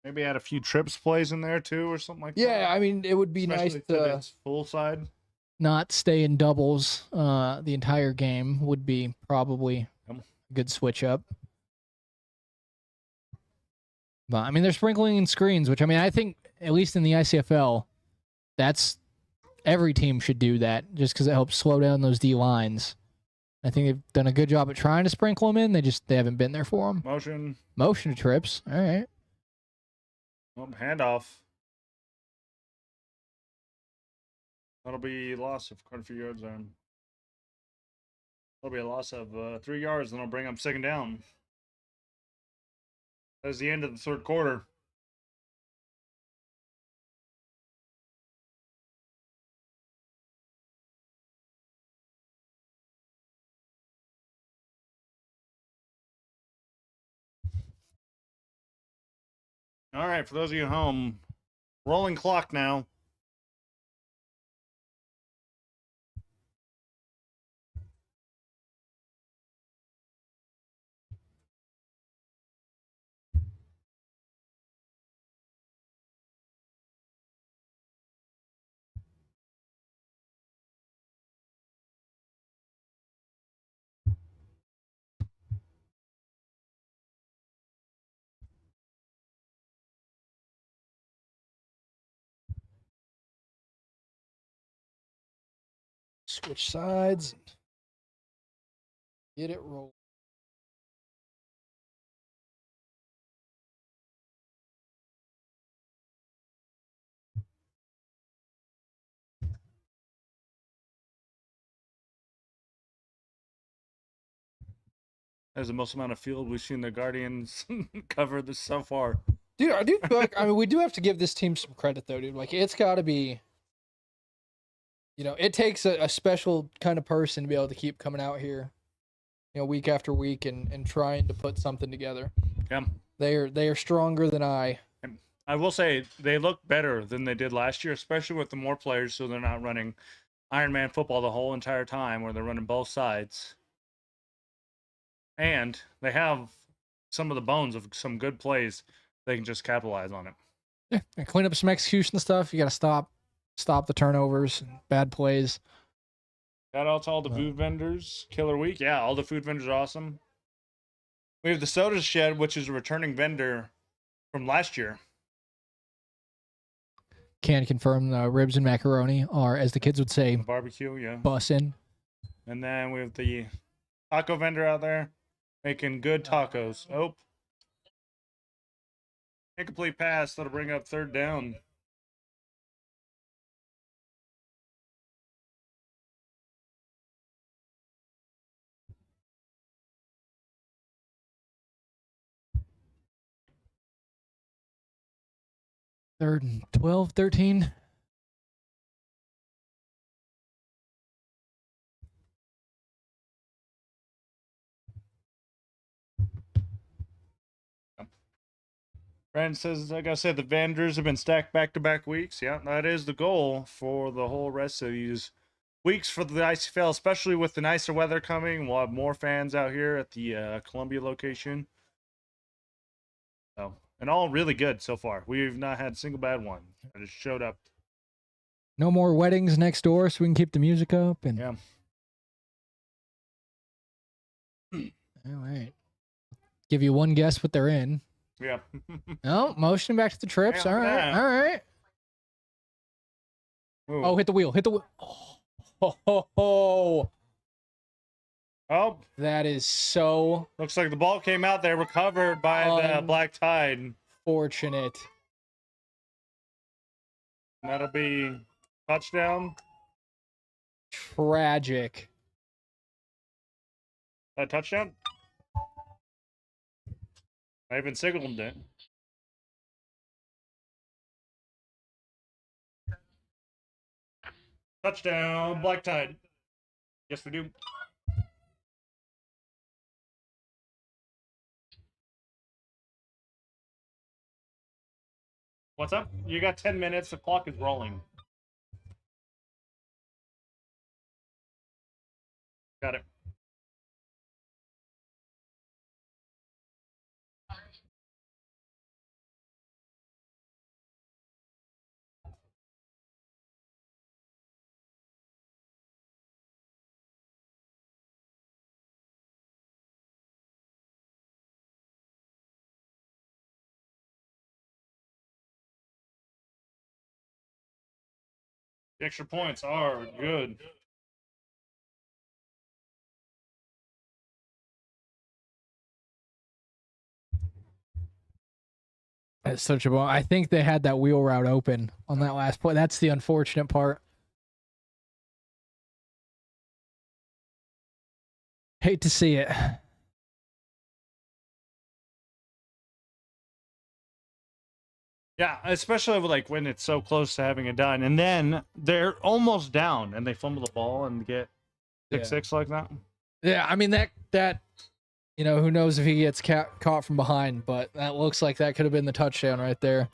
Maybe add a few trips plays in there too, or something like that. Yeah, I mean, it would be nice Especially to its full side. not stay in doubles the entire game. Would be probably a good switch up. But I mean, they're sprinkling in screens, which I mean, I think at least in the ICFL, that's every team should do that, just because it helps slow down those D lines. I think they've done a good job at trying to sprinkle them in. They haven't been there for them. Motion trips. All right. Handoff. That'll be loss of quite a few yards there. That'll be a loss of 3 yards, and I'll bring up second down. That's the end of the third quarter. All right, for those of you at home, rolling clock now. Switch sides. Get it rolled. That's the most amount of field we've seen the Guardians cover this so far. Dude, I do feel like, I mean, we do have to give this team some credit, though, dude. Like, it's got to be, it takes a special kind of person to be able to keep coming out here, week after week and trying to put something together. Yeah. They are stronger than I. I will say they look better than they did last year, especially with the more players, so they're not running Ironman football the whole entire time, where they're running both sides. And they have some of the bones of some good plays. They can just capitalize on it. Yeah, and clean up some execution stuff. You got to stop the turnovers and bad plays. Shout out to all the food vendors. Killer week. Yeah, all the food vendors are awesome. We have the Soda Shed, which is a returning vendor from last year. Can confirm the ribs and macaroni are, as the kids would say, Barbecue, yeah. bussin'. And then we have the taco vendor out there making good tacos. Oh. Incomplete pass. That'll bring up third down. Third and 12, 13. Brandon says, like I said, the vendors have been stacked back-to-back weeks. Yeah, that is the goal for the whole rest of these weeks for the ICFL, especially with the nicer weather coming. We'll have more fans out here at the Columbia location. So, and all really good so far. We've not had a single bad one. I just showed up. No more weddings next door, so we can keep the music up. And Yeah. all right. Give you one guess what they're in. Yeah. No, motion back to the trips. Yeah, All look at right. that. All right. Ooh. Oh, hit the wheel. Hit the wheel. Oh. Oh, That is so looks like the ball came out there, recovered by the Black Tide. fortunate. That'll be touchdown. Tragic. A touchdown? I even signaled it. Touchdown, Black Tide. Yes, we do. What's up? You got 10 minutes. The clock is rolling. Got it. The extra points are good. That's such a ball. I think they had that wheel route open on that last play. That's the unfortunate part. Hate to see it. Yeah, especially like when it's so close to having it done, and then they're almost down, and they fumble the ball and get pick six like that. Yeah, I mean that you know, who knows if he gets caught from behind, but that looks like that could have been the touchdown right there.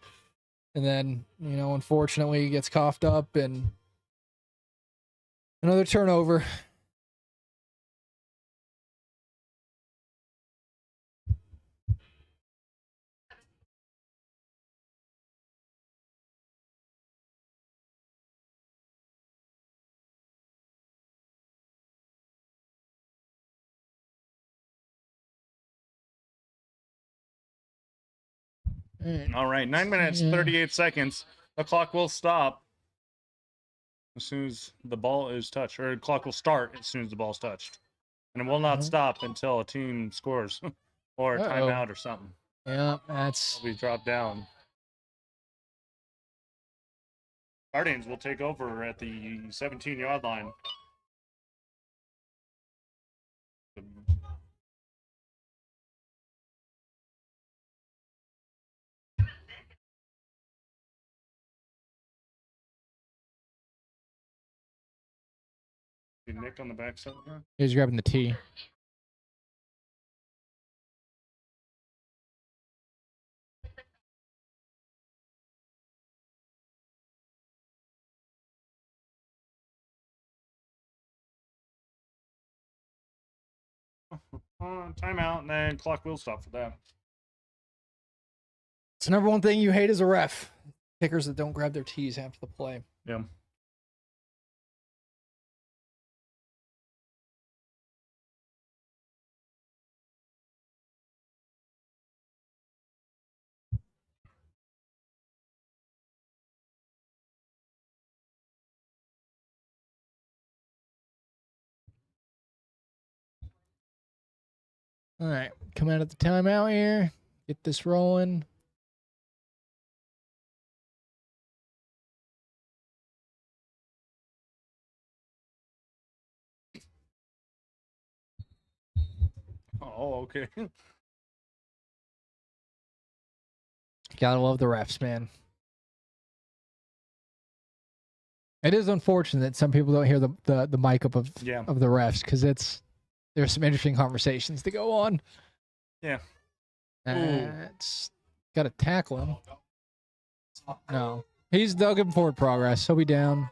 And then, you know, unfortunately he gets coughed up and another turnover. All right, 9 minutes, 38 seconds. The clock will stop as soon as the ball is touched, or the clock will start as soon as the ball's touched. And it will not stop until a team scores or a timeout or something. Yeah, that's... It'll be dropped down. Guardians will take over at the 17-yard line. Nick on the backside. He's grabbing the tee. Timeout, and then clock will stop for that. It's the number one thing you hate as a ref. Kickers that don't grab their tees after the play. Yeah. All right, come out of the timeout here. Get this rolling. Oh, okay. Gotta love the refs, man. It is unfortunate that some people don't hear the mic up of Yeah. of the refs because there's some interesting conversations to go on. Yeah. It's got to tackle him. No, they'll give him forward progress. He'll be down.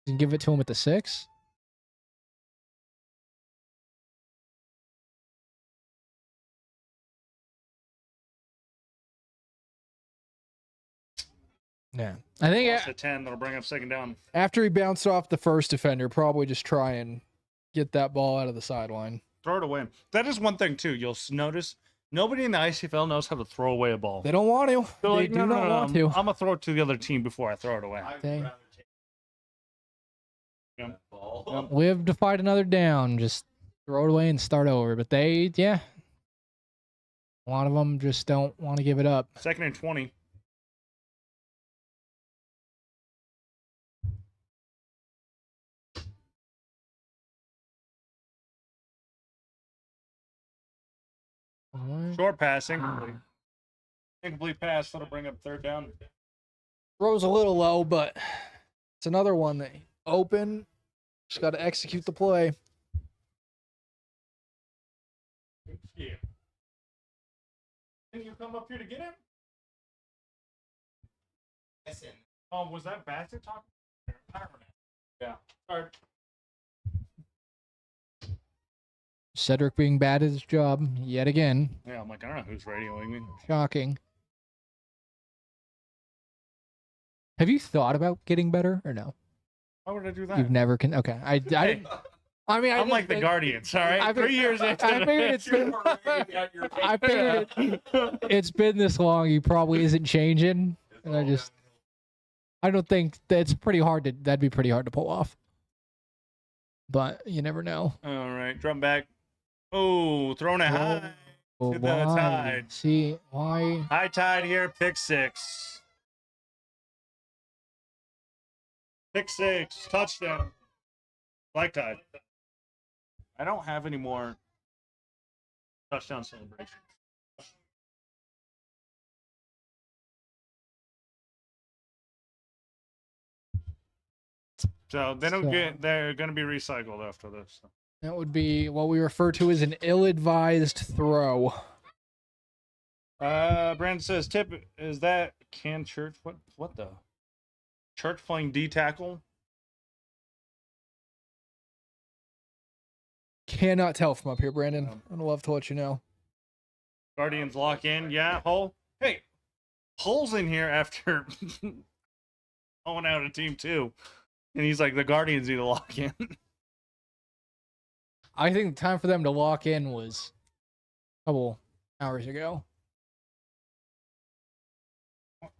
You can give it to him at the 6. Yeah, I think Lost at 10. That'll bring up second down. after he bounced off the first defender, probably just try and get that ball out of the sideline. Throw it away. That is one thing, too. You'll notice nobody in the ICFL knows how to throw away a ball. They don't want to. They're They like, do no, not want to. I'm going to throw it to the other team before I throw it away. I would Dang. rather take Yeah. that ball. Live to fight another down. Just throw it away and start over. But a lot of them just don't want to give it up. Second and 20. Short passing. Incomplete pass. That'll bring up third down. Throws a little low, but it's another one that open. Just got to execute the play. Yeah. Didn't you come up here to get him? Listen, Oh, was that Bassett talking? I don't know. Yeah. All right. Cedric being bad at his job yet again. Yeah, I'm like, I don't know who's radioing me. Shocking. Have you thought about getting better or no? Why would I do that? You've never can. Okay, I didn't. I mean, I'm like the Guardians, all right? I 3 years into I figured it's been. I figured it's been this long. He probably isn't changing, and I don't think that's pretty hard to. That'd be pretty hard to pull off. But you never know. All right, drum back. Oh, throwing it high. Oh, To the why? tide. See why? High tide here, pick 6. Pick 6, touchdown. Black tide. I don't have any more touchdown celebrations. So they don't get. They're going to be recycled after this. That would be what we refer to as an ill-advised throw. Brandon says, "Tip is that can church? What the church playing D tackle? Cannot tell from up here, Brandon. I'd love to let you know. Guardians lock in. Yeah, Hull. Hey, Hull's in here after going out of team 2, and he's like, the Guardians need to lock in. I think the time for them to lock in was a couple hours ago. Why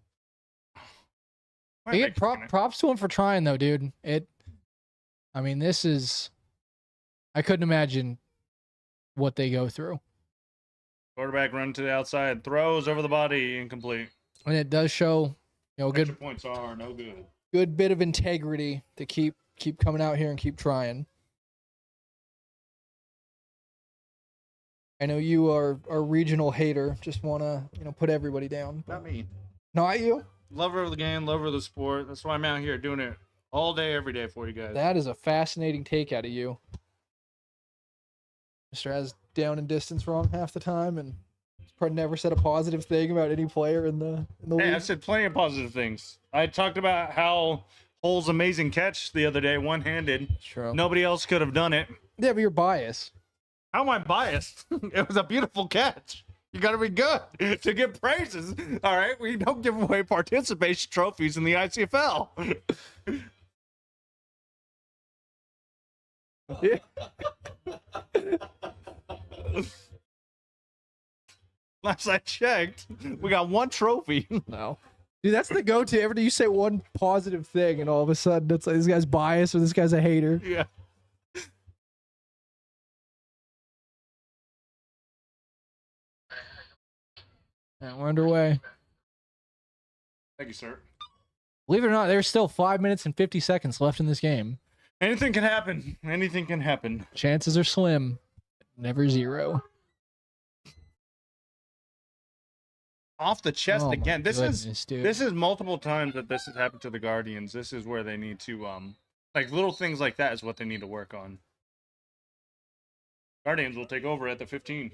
I are get they kicking it? props to him for trying though, dude. I mean, this is. I couldn't imagine what they go through, Quarterback run to the outside, throws over the body, incomplete. and it does show, Extra good points are no good. good bit of integrity to keep coming out here and keep trying. I know you are a regional hater. Just want to put everybody down. Not me. Not you. Lover of the game, lover of the sport. That's why I'm out here doing it all day, every day for you guys. That is a fascinating take out of you. Mr. has down and distance wrong half the time, and he's probably never said a positive thing about any player in the Hey, league. I've said plenty of positive things. I talked about how Hull's amazing catch the other day, one-handed. True. Nobody else could have done it. Yeah, but you're biased. How am I biased? It was a beautiful catch. You got to be good to get praises. All right, we don't give away participation trophies in the ICFL. Last I checked, we got 1 trophy. No. Dude, that's the go-to. Every time you say one positive thing, and all of a sudden it's like this guy's biased or this guy's a hater. Yeah. And we're underway. Thank you, sir. Believe it or not, there's still 5 minutes and 50 seconds left in this game. Anything can happen. Anything can happen. Chances are slim, never zero. off the chest Oh, my again. goodness, dude. This is multiple times that this has happened to the Guardians. This is where they need to like little things like that is what they need to work on. Guardians will take over at the 15.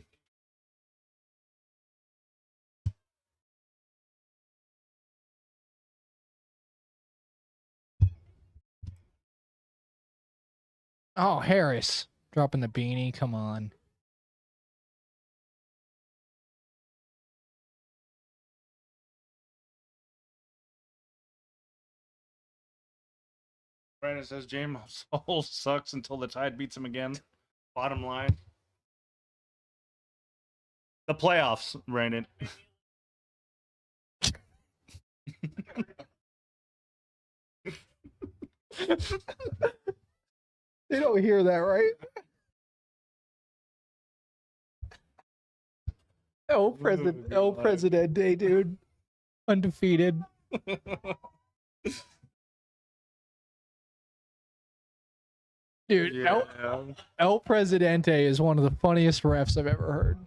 Oh, Harris dropping the beanie. Come on. Brandon says James Hole sucks until the Tide beats him again. Bottom line. The playoffs, Brandon. They don't hear that, right? El Presidente, dude. Undefeated. Dude, Yeah. El Presidente is one of the funniest refs I've ever heard.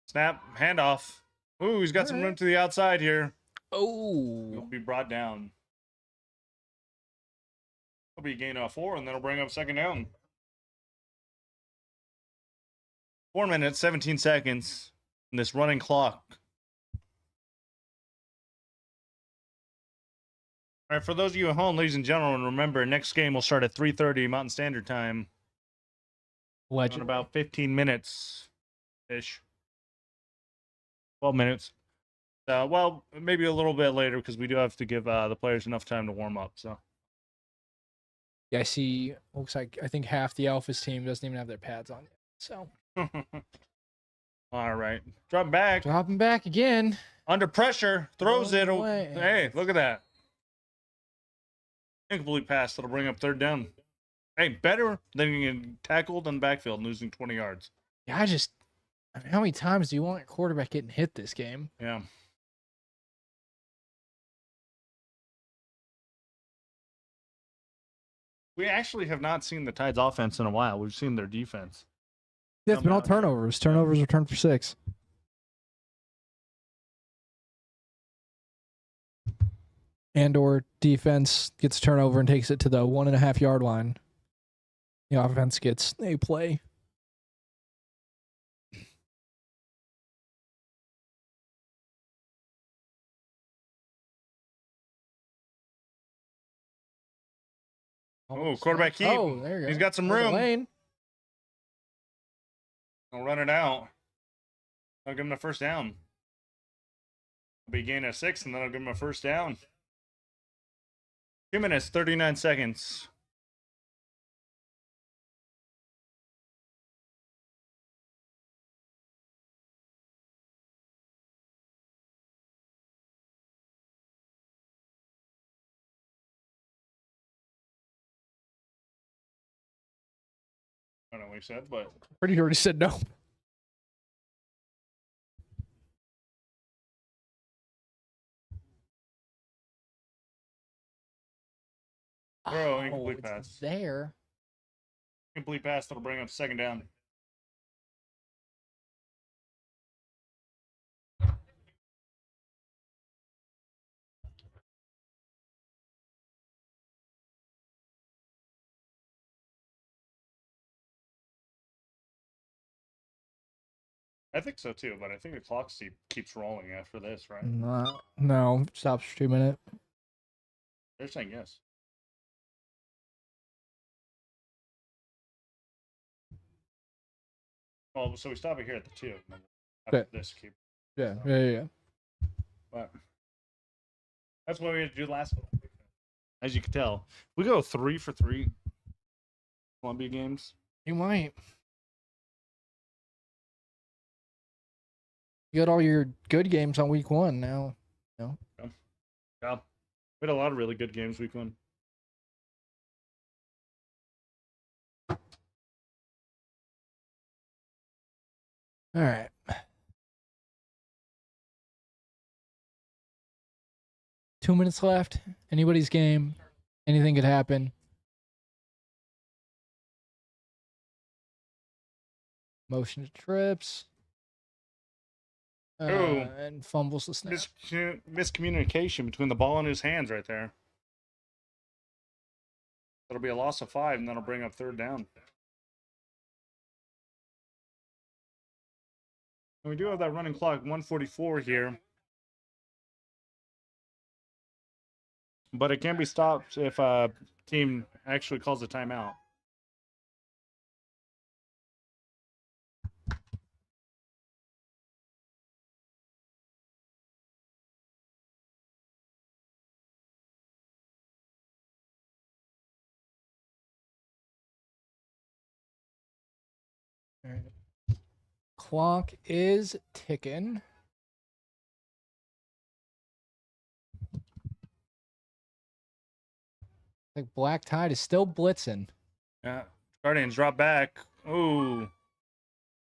Snap, handoff. Ooh, he's got some room to the outside here. Oh. He'll be brought down. He'll be gain of 4, and that'll bring up second down. 4 minutes, 17 seconds in this running clock. All right, for those of you at home, ladies and gentlemen, remember, next game will start at 3:30 Mountain Standard Time. In Legend. about 15 minutes-ish. 12 minutes. Well, maybe a little bit later because we do have to give the players enough time to warm up. So. Yeah, I see. Looks like I think half the Alphas team doesn't even have their pads on yet. So. All right. Drop back. Dropping back again. Under pressure. Throws it. Away. Hey, look at that. Incomplete pass. That'll bring up third down. Hey, better than getting tackled in the backfield and losing 20 yards. Yeah, I mean, how many times do you want your quarterback getting hit this game? Yeah. We actually have not seen the Tide's offense in a while. We've seen their defense. Yeah, it's been all Come out. turnovers. Turnovers return for 6. And/or defense gets turnover and takes it to the 1.5 yard line. The offense gets a play. Oh, quarterback keep. Oh, there you go. He's got some There's the room. lane. I'll run it out. I'll give him a first down. I'll be gaining a 6, and then I'll give him a first down. 2 minutes, 39 seconds. I don't know what he said, but Pretty sure he said no. throw, incomplete it's pass. there. Incomplete pass that'll bring up second down. I think so too, but I think the clock keeps rolling after this, right? No, stops for 2 minutes. They're saying yes. Well, so we stop it here at the 2. And then after Okay. this, keep. Yeah. But that's what we had to do last one. As you can tell, we go 3 for 3 Columbia games. You might. You got all your good games on week 1 now. Yeah. We had a lot of really good games week 1. All right. Two minutes left. Anybody's game. Anything could happen. Motion to trips. Ooh. And fumbles the snap. Miscommunication between the ball and his hands right there. That'll be a loss of 5, and that'll bring up 3rd down. And we do have that running clock, 1:44 here. But it can be stopped if a team actually calls a timeout. All right. Clock is ticking. Like Black Tide is still blitzing. Yeah. Guardians drop back. Ooh.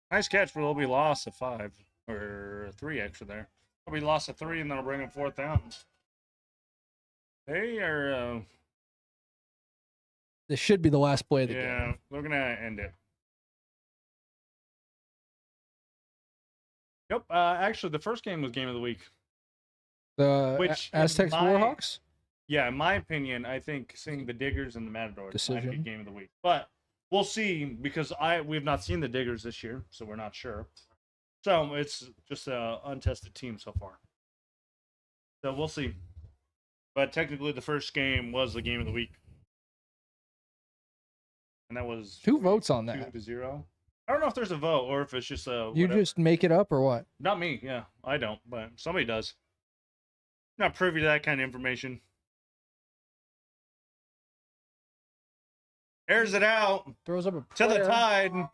Nice catch, but it'll be loss of 5. Or 3 extra there. It'll be loss of 3, and that'll bring up 4th down. They are... This should be the last play of the game. yeah, we're going to end it. Yep. Actually, the first game was game of the week. The Which, Aztecs in my- Warhawks? Yeah, in my opinion, I think seeing the Diggers and the Matadors might be Decision. game of the week. But we'll see, because we've not seen the Diggers this year, so we're not sure. So it's just an untested team so far. So we'll see. But technically, the first game was the game of the week, and that was Who votes on that? 2-0. I don't know if there's a vote or if it's just a. You whatever. just make it up or what? Not me. Yeah, I don't, but somebody does. Not privy to that kind of information. Airs it out Throws up a to the prayer. Tide. And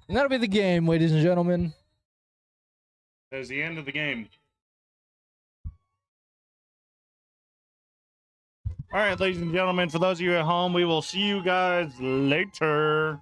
that'll be the game, ladies and gentlemen. There's the end of the game. All right, ladies and gentlemen, for those of you at home, we will see you guys later.